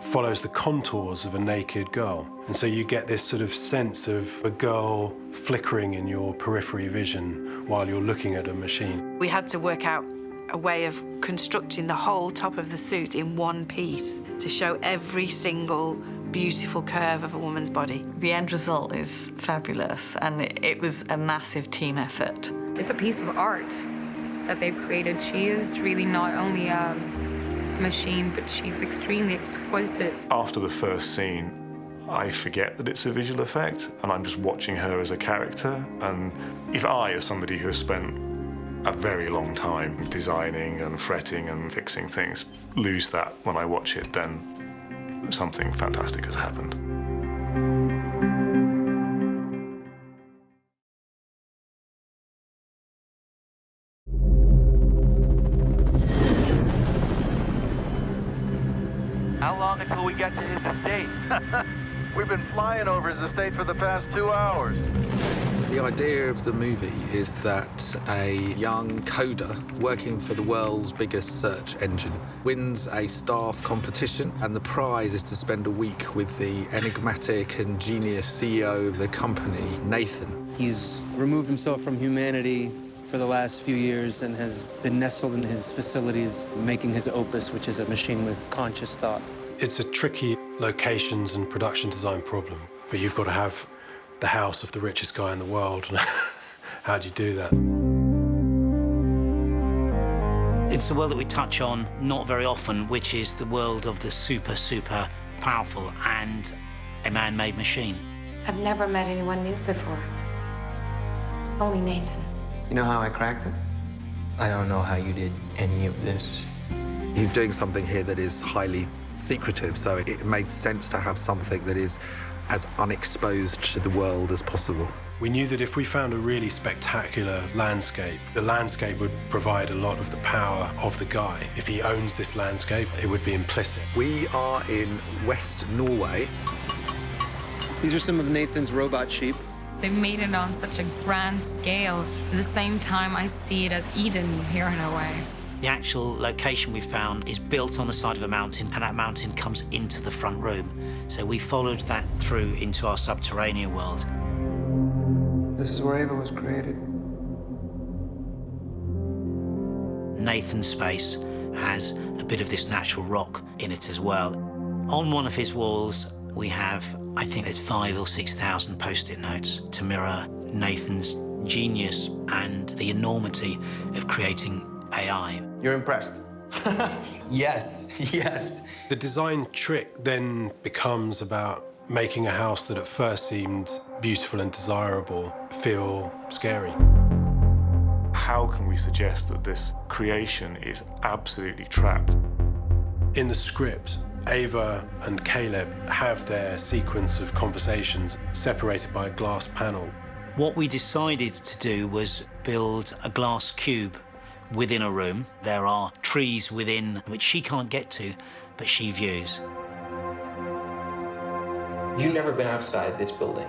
S1: follows the contours of a naked girl. And so you get this sort of sense of a girl flickering in your periphery vision while you're looking at a machine.
S15: We had to work out a way of constructing the whole top of the suit in one piece to show every single beautiful curve of a woman's body.
S16: The end result is fabulous, and it was a massive team effort.
S8: It's a piece of art that they've created. She is really not only a machine, but she's extremely exquisite.
S17: After the first scene, I forget that it's a visual effect, and I'm just watching her as a character. And if I, as somebody who has spent a very long time designing and fretting and fixing things, lose that when I watch it, then something fantastic has happened.
S19: How long until we get to his estate?
S20: We've been flying over his estate for the past 2 hours.
S3: The idea of the movie is that a young coder working for the world's biggest search engine wins a staff competition, and the prize is to spend a week with the enigmatic and genius CEO of the company, Nathan.
S6: He's removed himself from humanity for the last few years and has been nestled in his facilities, making his opus, which is a machine with conscious thought.
S1: It's a tricky locations and production design problem, but you've got to have the house of the richest guy in the world. How do you do that?
S12: It's a world that we touch on not very often, which is the world of the super, super powerful and a man-made machine.
S7: I've never met anyone new before. Only Nathan.
S14: You know how I cracked it? I don't know how you did any of this.
S3: He's doing something here that is highly secretive, so it made sense to have something that is as unexposed to the world as possible.
S1: We knew that if we found a really spectacular landscape, the landscape would provide a lot of the power of the guy. If he owns this landscape, it would be implicit.
S3: We are in West Norway.
S6: These are some of Nathan's robot sheep.
S8: They've made it on such a grand scale. At the same time, I see it as Eden here in a way.
S12: The actual location we found is built on the side of a mountain, and that mountain comes into the front room. So we followed that through into our subterranean world.
S20: This is where Ava was created.
S12: Nathan's space has a bit of this natural rock in it as well. On one of his walls, we have, I think there's 5,000 or 6,000 post-it notes to mirror Nathan's genius and the enormity of creating AI.
S20: You're impressed?
S14: Yes, yes.
S1: The design trick then becomes about making a house that at first seemed beautiful and desirable feel scary.
S17: How can we suggest that this creation is absolutely trapped?
S1: In the script, Ava and Caleb have their sequence of conversations separated by a glass panel.
S12: What we decided to do was build a glass cube within a room. There are trees within which she can't get to, but she views.
S14: You've never been outside this building.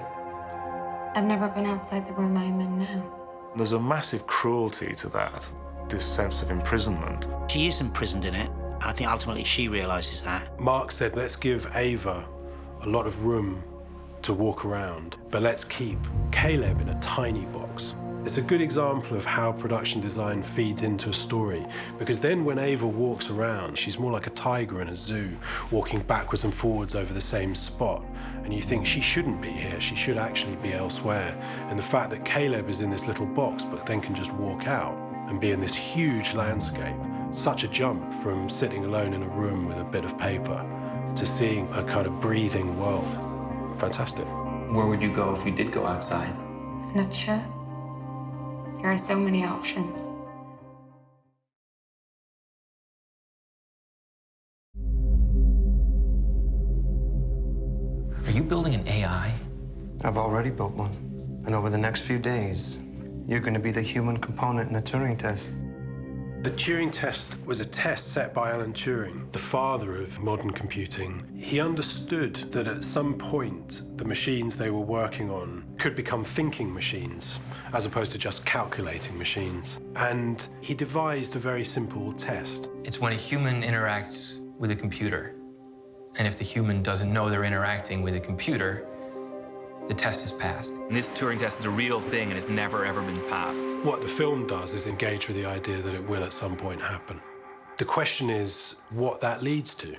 S7: I've never been outside the room I'm in now.
S17: There's a massive cruelty to that, this sense of imprisonment.
S12: She is imprisoned in it, and I think ultimately she realises that.
S1: Mark said, let's give Ava a lot of room to walk around, but let's keep Caleb in a tiny box. It's a good example of how production design feeds into a story, because then when Ava walks around, she's more like a tiger in a zoo, walking backwards and forwards over the same spot. And you think she shouldn't be here, she should actually be elsewhere. And the fact that Caleb is in this little box, but then can just walk out and be in this huge landscape, such a jump from sitting alone in a room with a bit of paper to seeing a kind of breathing world. Fantastic.
S14: Where would you go if you did go outside?
S7: I'm not sure. There are so many options.
S14: Are you building an AI?
S21: I've already built one. And over the next few days, you're going to be the human component in the Turing test.
S1: The Turing test was a test set by Alan Turing, the father of modern computing. He understood that at some point, the machines they were working on could become thinking machines, as opposed to just calculating machines. And he devised a very simple test.
S14: It's when a human interacts with a computer, and if the human doesn't know they're interacting with a computer, the test is passed.
S5: And this Turing test is a real thing and it's never ever been passed.
S1: What the film does is engage with the idea that it will at some point happen. The question is what that leads to.
S14: Do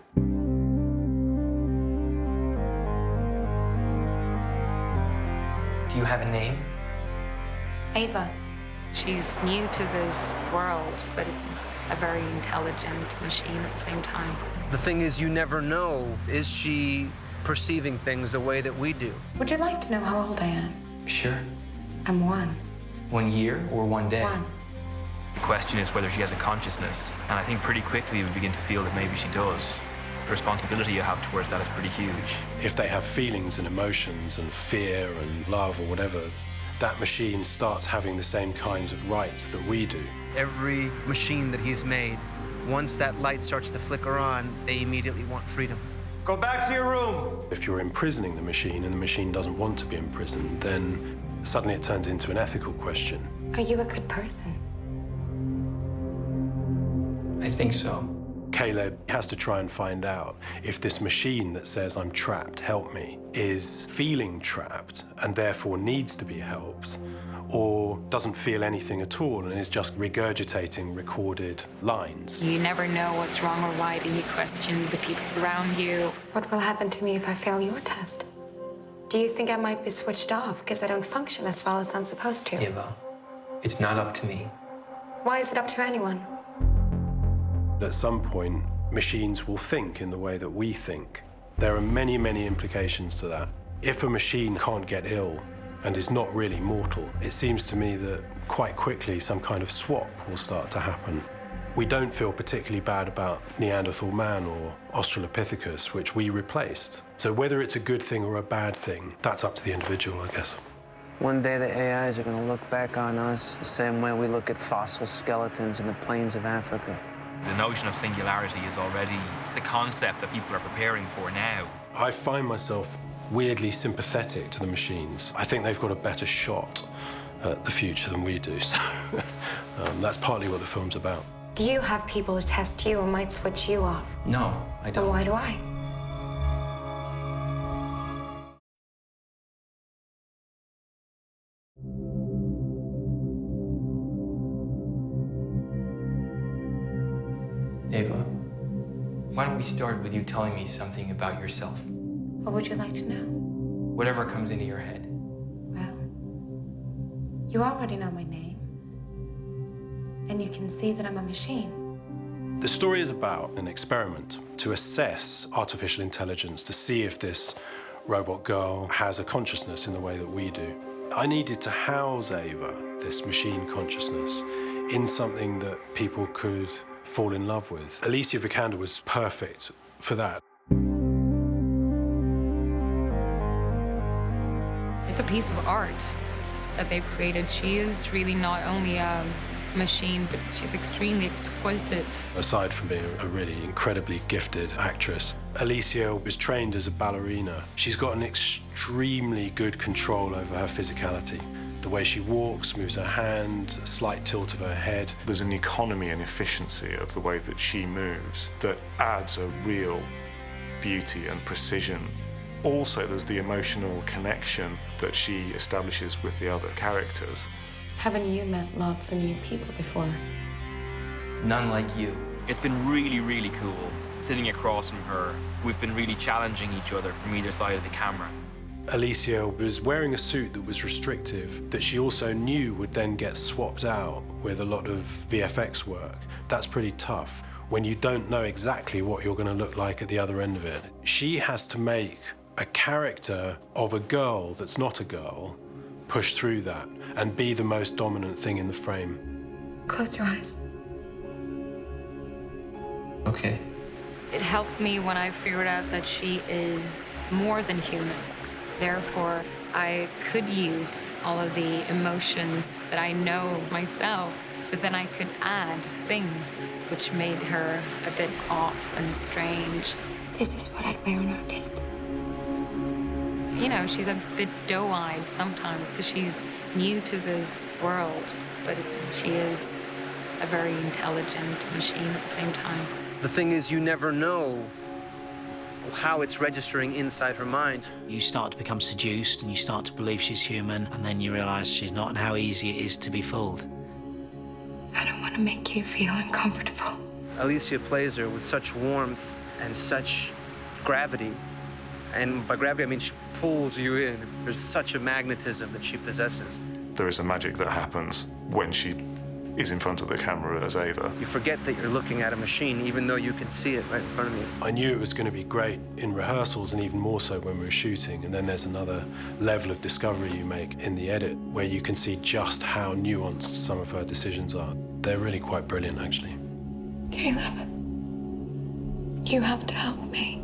S14: you have a name?
S7: Ava.
S8: She's new to this world, but a very intelligent machine at the same time.
S6: The thing is, you never know, is she perceiving things the way that we do?
S7: Would you like to know how old I am?
S14: Sure.
S7: I'm 1.
S14: 1 year or 1 day?
S7: 1.
S5: The question is whether she has a consciousness, and I think pretty quickly we begin to feel that maybe she does. The responsibility you have towards that is pretty huge.
S1: If they have feelings and emotions and fear and love or whatever, that machine starts having the same kinds of rights that we do.
S6: Every machine that he's made, once that light starts to flicker on, they immediately want freedom.
S4: Go back to your room.
S1: If you're imprisoning the machine and the machine doesn't want to be imprisoned, then suddenly it turns into an ethical question.
S7: Are you a good person?
S14: I think so.
S1: Caleb has to try and find out if this machine that says, I'm trapped, help me, is feeling trapped and therefore needs to be helped, or doesn't feel anything at all and is just regurgitating recorded lines.
S8: You never know what's wrong or right, and you question the people around you.
S7: What will happen to me if I fail your test? Do you think I might be switched off because I don't function as well as I'm supposed to?
S14: Ava, it's not up to me.
S7: Why is it up to anyone?
S1: At some point, machines will think in the way that we think. There are many, many implications to that. If a machine can't get ill and is not really mortal, it seems to me that quite quickly some kind of swap will start to happen. We don't feel particularly bad about Neanderthal man or Australopithecus, which we replaced. So whether it's a good thing or a bad thing, that's up to the individual, I guess.
S6: One day the AIs are going to look back on us the same way we look at fossil skeletons in the plains of Africa.
S5: The notion of singularity is already the concept that people are preparing for now.
S1: I find myself weirdly sympathetic to the machines. I think they've got a better shot at the future than we do. So that's partly what the film's about.
S7: Do you have people who test you or might switch you off?
S14: No, I don't.
S7: Then why do I?
S14: don't we start with you telling me something about yourself?
S7: What would you like to know?
S14: Whatever comes into your head.
S7: Well, you already know my name. And you can see that I'm a machine.
S1: The story is about an experiment to assess artificial intelligence, to see if this robot girl has a consciousness in the way that we do. I needed to house Ava, this machine consciousness, in something that people could fall in love with. Alicia Vikander was perfect for that.
S8: It's a piece of art that they've created. She is really not only a machine, but she's extremely exquisite.
S1: Aside from being a really incredibly gifted actress, Alicia was trained as a ballerina. She's got an extremely good control over her physicality. The way she walks, moves her hand, a slight tilt of her head.
S17: There's an economy and efficiency of the way that she moves that adds a real beauty and precision. Also, there's the emotional connection that she establishes with the other characters.
S7: Haven't you met lots of new people before?
S14: None like you.
S5: It's been really, really cool sitting across from her. We've been really challenging each other from either side of the camera.
S1: Alicia was wearing a suit that was restrictive, that she also knew would then get swapped out with a lot of VFX work. That's pretty tough when you don't know exactly what you're going to look like at the other end of it. She has to make a character of a girl that's not a girl, push through that, and be the most dominant thing in the frame.
S7: Close your eyes.
S14: Okay.
S8: It helped me when I figured out that she is more than human. Therefore, I could use all of the emotions that I know myself, but then I could add things which made her a bit off and strange.
S7: This is what I'd wear on our date.
S8: You know, she's a bit doe-eyed sometimes because she's new to this world, but she is a very intelligent machine at the same time.
S6: The thing is, you never know how it's registering inside her mind.
S12: You start to become seduced and you start to believe she's human, and then you realize she's not, and how easy it is to be fooled.
S7: I don't want to make you feel uncomfortable.
S6: Alicia plays her with such warmth and such gravity. And by gravity, I mean she pulls you in. There's such a magnetism that she possesses.
S17: There is a magic that happens when she is in front of the camera as Ava.
S6: You forget that you're looking at a machine, even though you can see it right in front of you.
S1: I knew it was going to be great in rehearsals, and even more so when we were shooting. And then there's another level of discovery you make in the edit where you can see just how nuanced some of her decisions are. They're really quite brilliant, actually.
S7: Caleb, you have to help me.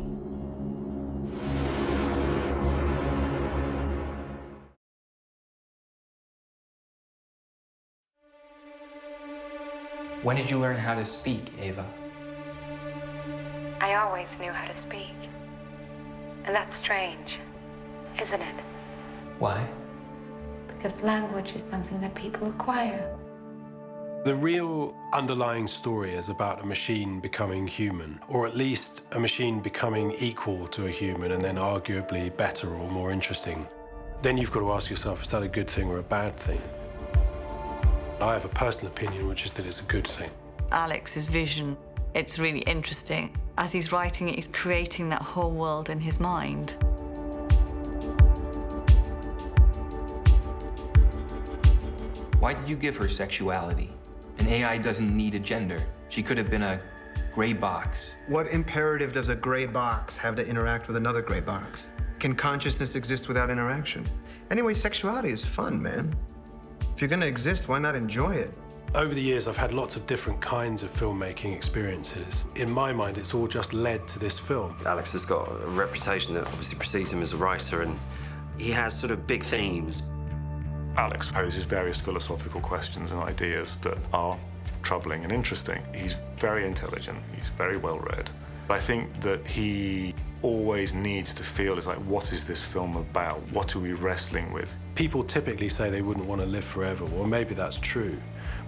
S14: When did you learn how to speak, Ava?
S7: I always knew how to speak. And that's strange, isn't it?
S14: Why?
S7: Because language is something that people acquire.
S1: The real underlying story is about a machine becoming human, or at least a machine becoming equal to a human and then arguably better or more interesting. Then you've got to ask yourself, is that a good thing or a bad thing? I have a personal opinion, which is that it's a good thing.
S16: Alex's vision, it's really interesting. As he's writing it, he's creating that whole world in his mind.
S14: Why did you give her sexuality? An AI doesn't need a gender. She could have been a gray box.
S21: What imperative does a gray box have to interact with another gray box? Can consciousness exist without interaction? Anyway, sexuality is fun, man. If you're going to exist, why not enjoy it?
S1: Over the years, I've had lots of different kinds of filmmaking experiences. In my mind, it's all just led to this film.
S10: Alex has got a reputation that obviously precedes him as a writer, and he has sort of big themes.
S17: Alex poses various philosophical questions and ideas that are troubling and interesting. He's very intelligent, he's very well read. I think that he always needs to feel is like, what is this film about? What are we wrestling with?
S1: People typically say they wouldn't want to live forever. Well, maybe that's true.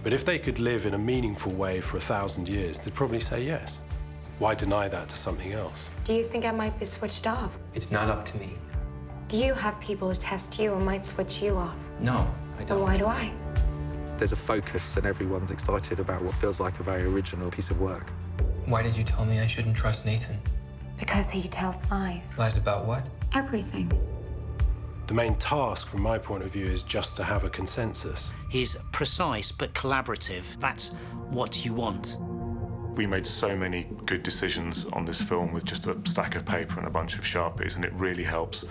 S1: But if they could live in a meaningful way for 1,000 years, they'd probably say yes. Why deny that to something else?
S7: Do you think I might be switched off?
S14: It's not up to me.
S7: Do you have people who test you and might switch you off?
S14: No, I don't.
S7: Then why do I?
S3: There's a focus and everyone's excited about what feels like a very original piece of work.
S14: Why did you tell me I shouldn't trust Nathan?
S7: Because he tells lies.
S14: Lies about what?
S7: Everything.
S1: The main task, from my point of view, is just to have a consensus.
S12: He's precise but collaborative. That's what you want.
S17: We made so many good decisions on this film with just a stack of paper and a bunch of Sharpies, and it really helps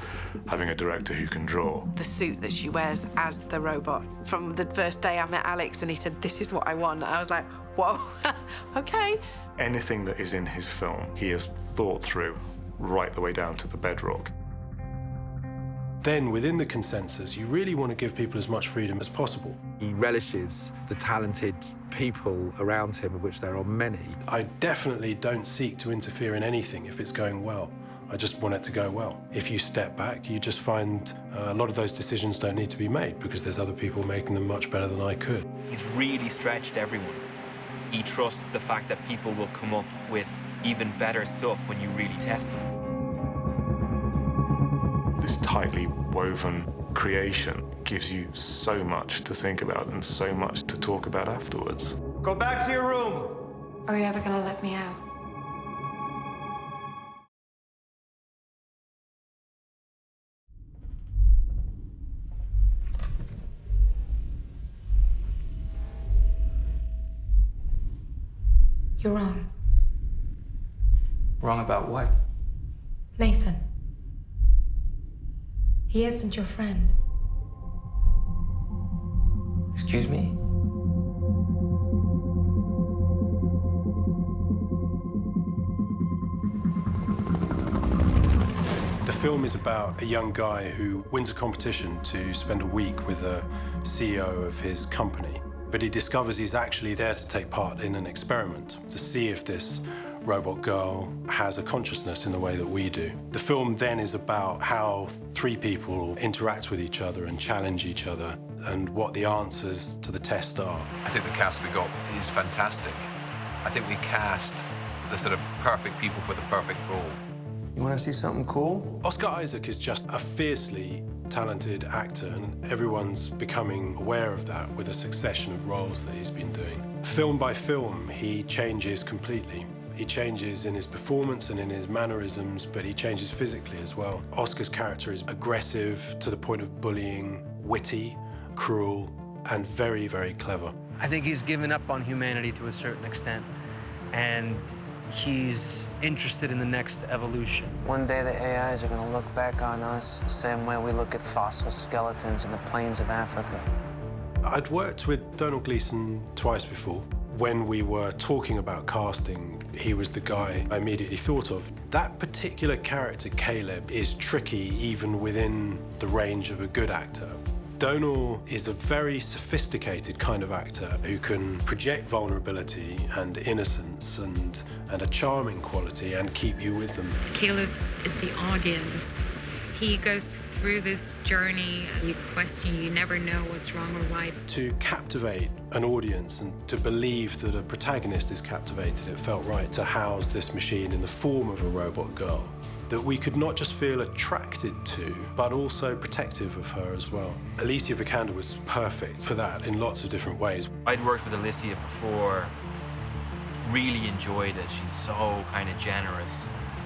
S17: having a director who can draw.
S15: The suit that she wears as the robot. From the first day I met Alex and he said, "This is what I want," I was like, whoa, okay.
S17: Anything that is in his film, he has thought through right the way down to the bedrock.
S1: Then, within the consensus, you really want to give people as much freedom as possible.
S3: He relishes the talented people around him, of which there are many.
S1: I definitely don't seek to interfere in anything if it's going well. I just want it to go well. If you step back, you just find a lot of those decisions don't need to be made because there's other people making them much better than I could.
S5: He's really stretched everyone. He trusts the fact that people will come up with even better stuff when you really test them.
S17: This tightly woven creation gives you so much to think about and so much to talk about afterwards.
S4: Go back to your room.
S7: Are you ever gonna let me out? You're wrong.
S14: Wrong about what?
S7: Nathan. He isn't your friend.
S14: Excuse me?
S1: The film is about a young guy who wins a competition to spend a week with the CEO of his company. But he discovers he's actually there to take part in an experiment, to see if this robot girl has a consciousness in the way that we do. The film then is about how three people interact with each other and challenge each other and what the answers to the test are.
S2: I think the cast we got is fantastic. I think we cast the sort of perfect people for the perfect role.
S21: You want to see something cool?
S1: Oscar Isaac is just a fiercely talented actor, and everyone's becoming aware of that with a succession of roles that he's been doing. Film by film, he changes completely. He changes in his performance and in his mannerisms, but he changes physically as well. Oscar's character is aggressive to the point of bullying, witty, cruel, and very, very clever.
S6: I think he's given up on humanity to a certain extent, and he's interested in the next evolution.
S18: One day the AIs are going to look back on us the same way we look at fossil skeletons in the plains of Africa.
S1: I'd worked with Domhnall Gleeson twice before. When we were talking about casting, he was the guy I immediately thought of. That particular character, Caleb, is tricky even within the range of a good actor. Domhnall is a very sophisticated kind of actor who can project vulnerability and innocence and a charming quality and keep you with them.
S8: Caleb is the audience. He goes through this journey, you question, you never know what's wrong or right.
S1: To captivate an audience and to believe that a protagonist is captivated, it felt right to house this machine in the form of a robot girl that we could not just feel attracted to, but also protective of her as well. Alicia Vikander was perfect for that in lots of different ways.
S5: I'd worked with Alicia before, really enjoyed it. She's so kind of generous.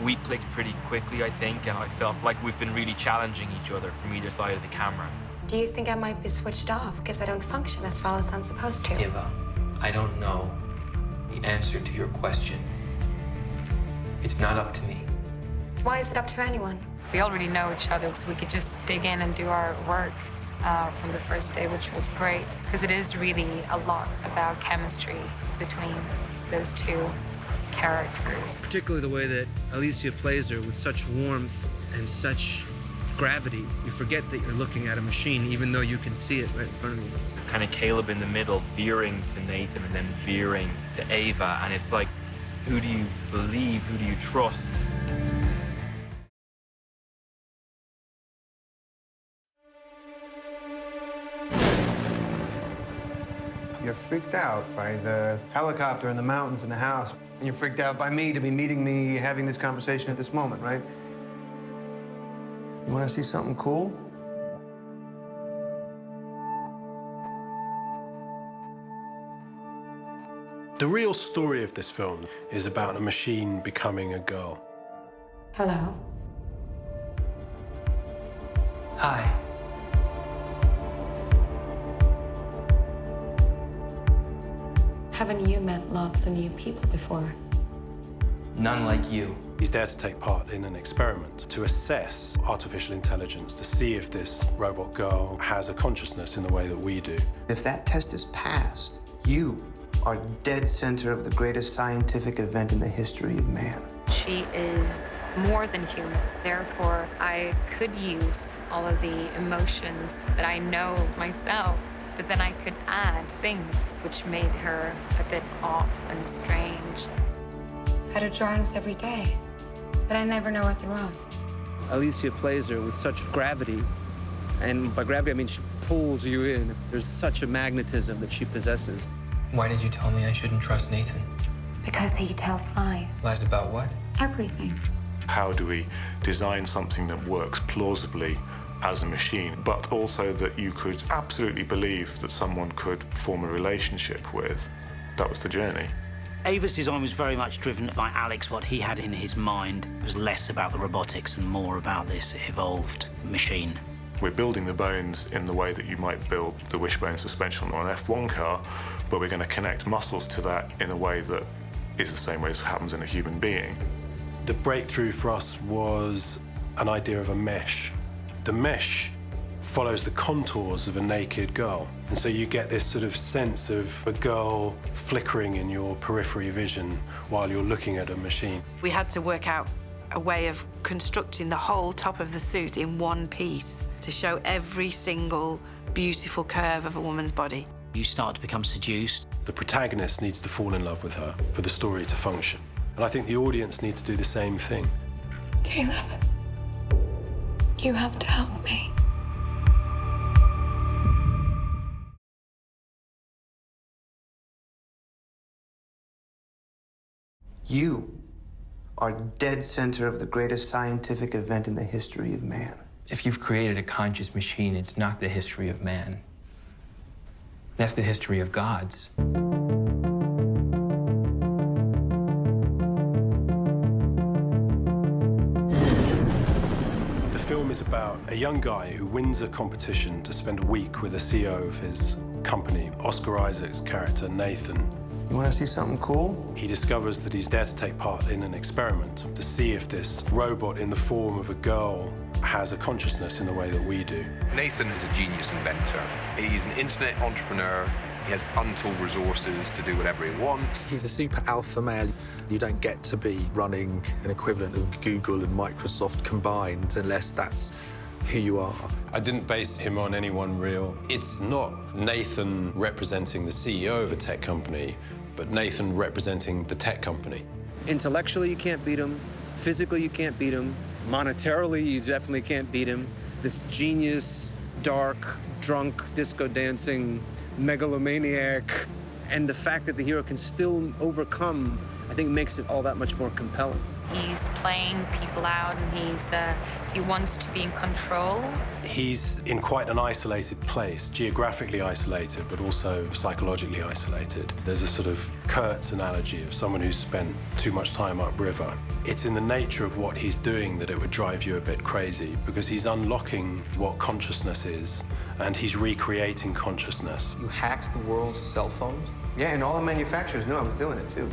S5: We clicked pretty quickly, I think, and I felt like we've been really challenging each other from either side of the camera.
S7: Do you think I might be switched off because I don't function as well as I'm supposed to?
S14: Eva, I don't know the answer to your question. It's not up to me.
S7: Why is it up to anyone?
S8: We already know each other, so we could just dig in and do our work from the first day, which was great, because it is really a lot about chemistry between those two characters.
S6: Particularly the way that Alicia plays her with such warmth and such gravity. You forget that you're looking at a machine, even though you can see it right in front of you.
S5: It's kind of Caleb in the middle, veering to Nathan and then veering to Ava, and it's like, who do you believe, who do you trust?
S21: You're freaked out by the helicopter and the mountains and the house. And you're freaked out by me to be meeting me, having this conversation at this moment, right? You want to see something cool?
S1: The real story of this film is about a machine becoming a girl.
S7: Hello.
S14: Hi.
S7: Haven't you met lots of new people before?
S14: None like you.
S1: He's there to take part in an experiment to assess artificial intelligence, to see if this robot girl has a consciousness in the way that we do.
S21: If that test is passed, you are dead center of the greatest scientific event in the history of man.
S8: She is more than human. Therefore, I could use all of the emotions that I know myself, but then I could add things which made her a bit off and strange.
S7: I do drawings every day, but I never know what they're of.
S6: Alicia plays her with such gravity, and by gravity I mean she pulls you in. There's such a magnetism that she possesses.
S14: Why did you tell me I shouldn't trust Nathan?
S7: Because he tells lies.
S14: Lies about what?
S7: Everything.
S17: How do we design something that works plausibly as a machine, but also that you could absolutely believe that someone could form a relationship with? That was the journey.
S12: Ava's design was very much driven by Alex. What he had in his mind was less about the robotics and more about this evolved machine.
S17: We're building the bones in the way that you might build the wishbone suspension on an F1 car, but we're going to connect muscles to that in a way that is the same way as happens in a human being.
S1: The breakthrough for us was an idea of a mesh. The mesh follows the contours of a naked girl. And so you get this sort of sense of a girl flickering in your periphery vision while you're looking at a machine.
S15: We had to work out a way of constructing the whole top of the suit in one piece to show every single beautiful curve of a woman's body.
S12: You start to become seduced.
S1: The protagonist needs to fall in love with her for the story to function. And I think the audience needs to do the same thing.
S7: Caleb, you have to help me.
S21: You are dead center of the greatest scientific event in the history of man.
S14: If you've created a conscious machine, it's not the history of man. That's the history of gods.
S1: The film is about a young guy who wins a competition to spend a week with the CEO of his company, Oscar Isaac's character, Nathan.
S21: You want to see something cool?
S1: He discovers that he's there to take part in an experiment to see if this robot in the form of a girl has a consciousness in the way that we do.
S2: Nathan is a genius inventor. He's an internet entrepreneur. He has untold resources to do whatever he wants.
S3: He's a super alpha male. You don't get to be running an equivalent of Google and Microsoft combined unless that's who you are.
S1: I didn't base him on anyone real. It's not Nathan representing the CEO of a tech company, but Nathan representing the tech company.
S6: Intellectually, you can't beat him. Physically, you can't beat him. Monetarily, you definitely can't beat him. This genius, dark, drunk, disco-dancing megalomaniac. And the fact that the hero can still overcome, I think, makes it all that much more compelling.
S8: He's playing people out, and he wants to be in control.
S1: He's in quite an isolated place, geographically isolated, but also psychologically isolated. There's a sort of Kurtz analogy of someone who's spent too much time upriver. It's in the nature of what he's doing that it would drive you a bit crazy, because he's unlocking what consciousness is, and he's recreating consciousness.
S11: You hacked the world's cell phones?
S21: Yeah, and all the manufacturers knew I was doing it, too.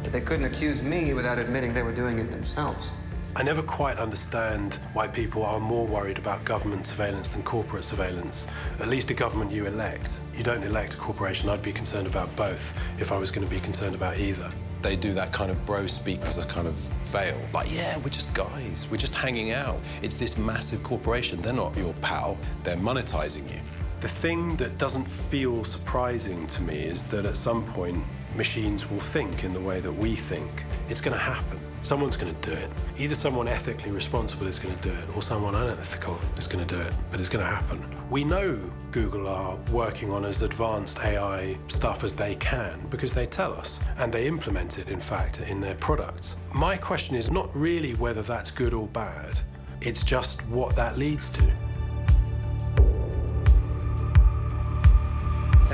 S21: But they couldn't accuse me without admitting they were doing it themselves.
S1: I never quite understand why people are more worried about government surveillance than corporate surveillance. At least a government you elect. You don't elect a corporation. I'd be concerned about both if I was going to be concerned about either. They do that kind of bro speak as a kind of veil. Like, yeah, we're just guys. We're just hanging out. It's this massive corporation. They're not your pal. They're monetizing you. The thing that doesn't feel surprising to me is that at some point, machines will think in the way that we think. It's going to happen. Someone's going to do it. Either someone ethically responsible is going to do it, or someone unethical is going to do it, but it's going to happen. We know Google are working on as advanced AI stuff as they can because they tell us, and they implement it, in fact, in their products. My question is not really whether that's good or bad. It's just what that leads to.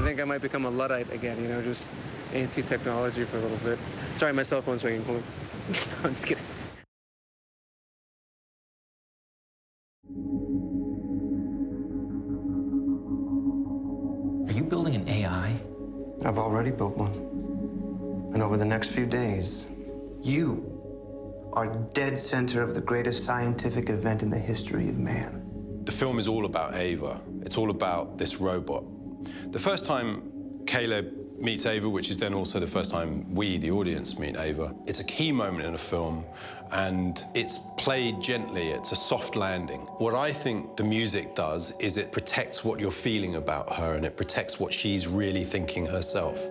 S18: I think I might become a Luddite again, you know, just anti-technology for a little bit. Sorry, my cell phone's ringing. Hold on. I'm just kidding.
S14: Are you building an AI?
S21: I've already built one. And over the next few days, you are dead center of the greatest scientific event in the history of man.
S1: The film is all about Ava. It's all about this robot. The first time Caleb meets Ava, which is then also the first time we, the audience, meet Ava, it's a key moment in a film, and it's played gently. It's a soft landing. What I think the music does is it protects what you're feeling about her, and it protects what she's really thinking herself.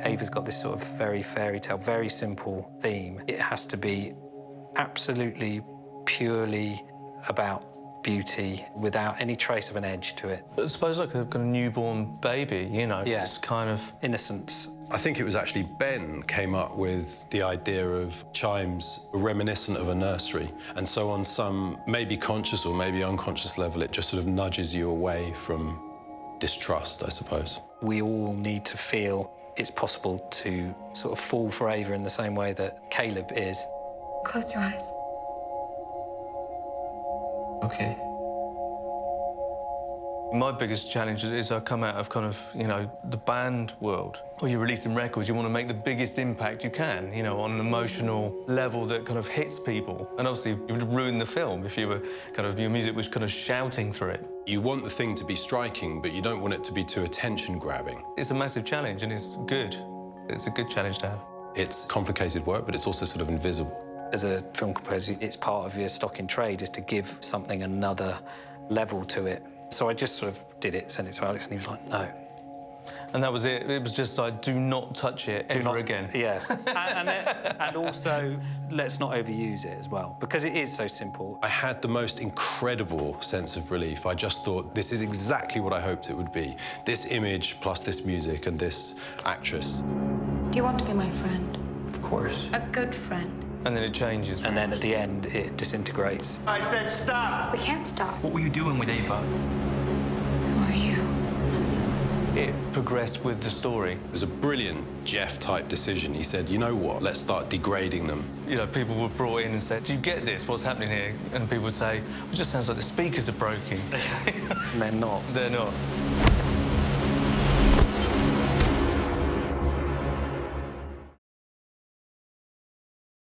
S11: Ava's got this sort of very fairy tale, very simple theme. It has to be absolutely, purely about beauty without any trace of an edge to it.
S9: I suppose like a kind of newborn baby, you know?
S11: Yeah.
S9: It's kind of...
S11: innocence.
S1: I think it was actually Ben came up with the idea of chimes reminiscent of a nursery. And so on some maybe conscious or maybe unconscious level, it just sort of nudges you away from distrust, I suppose.
S11: We all need to feel it's possible to sort of fall for Ava in the same way that Caleb is.
S7: Close your eyes.
S11: Okay.
S9: My biggest challenge is I come out of kind of, you know, the band world. When you're releasing records, you want to make the biggest impact you can, you know, on an emotional level that kind of hits people. And obviously, it would ruin the film if you were kind of, your music was kind of shouting through it.
S1: You want the thing to be striking, but you don't want it to be too attention-grabbing.
S9: It's a massive challenge, and it's good. It's a good challenge to have.
S1: It's complicated work, but it's also sort of invisible.
S11: As a film composer, it's part of your stock in trade is to give something another level to it. So I just sort of did it, sent it to Alex, and he was like, no.
S9: And that was it. It was just like, do not touch it ever again.
S11: Yeah. and also, let's not overuse it as well, because it is so simple.
S1: I had the most incredible sense of relief. I just thought, this is exactly what I hoped it would be. This image plus this music and this actress.
S7: Do you want to be my friend?
S11: Of course.
S7: A good friend?
S9: And then it changes.
S11: And then at the end, it disintegrates.
S4: I said stop!
S7: We can't stop.
S14: What were you doing with Ava?
S7: Who are you?
S9: It progressed with the story.
S1: It was a brilliant Jeff-type decision. He said, you know what, let's start degrading them.
S9: You know, people were brought in and said, do you get this? What's happening here? And people would say, it just sounds like the speakers are broken.
S11: And they're not.
S9: They're not.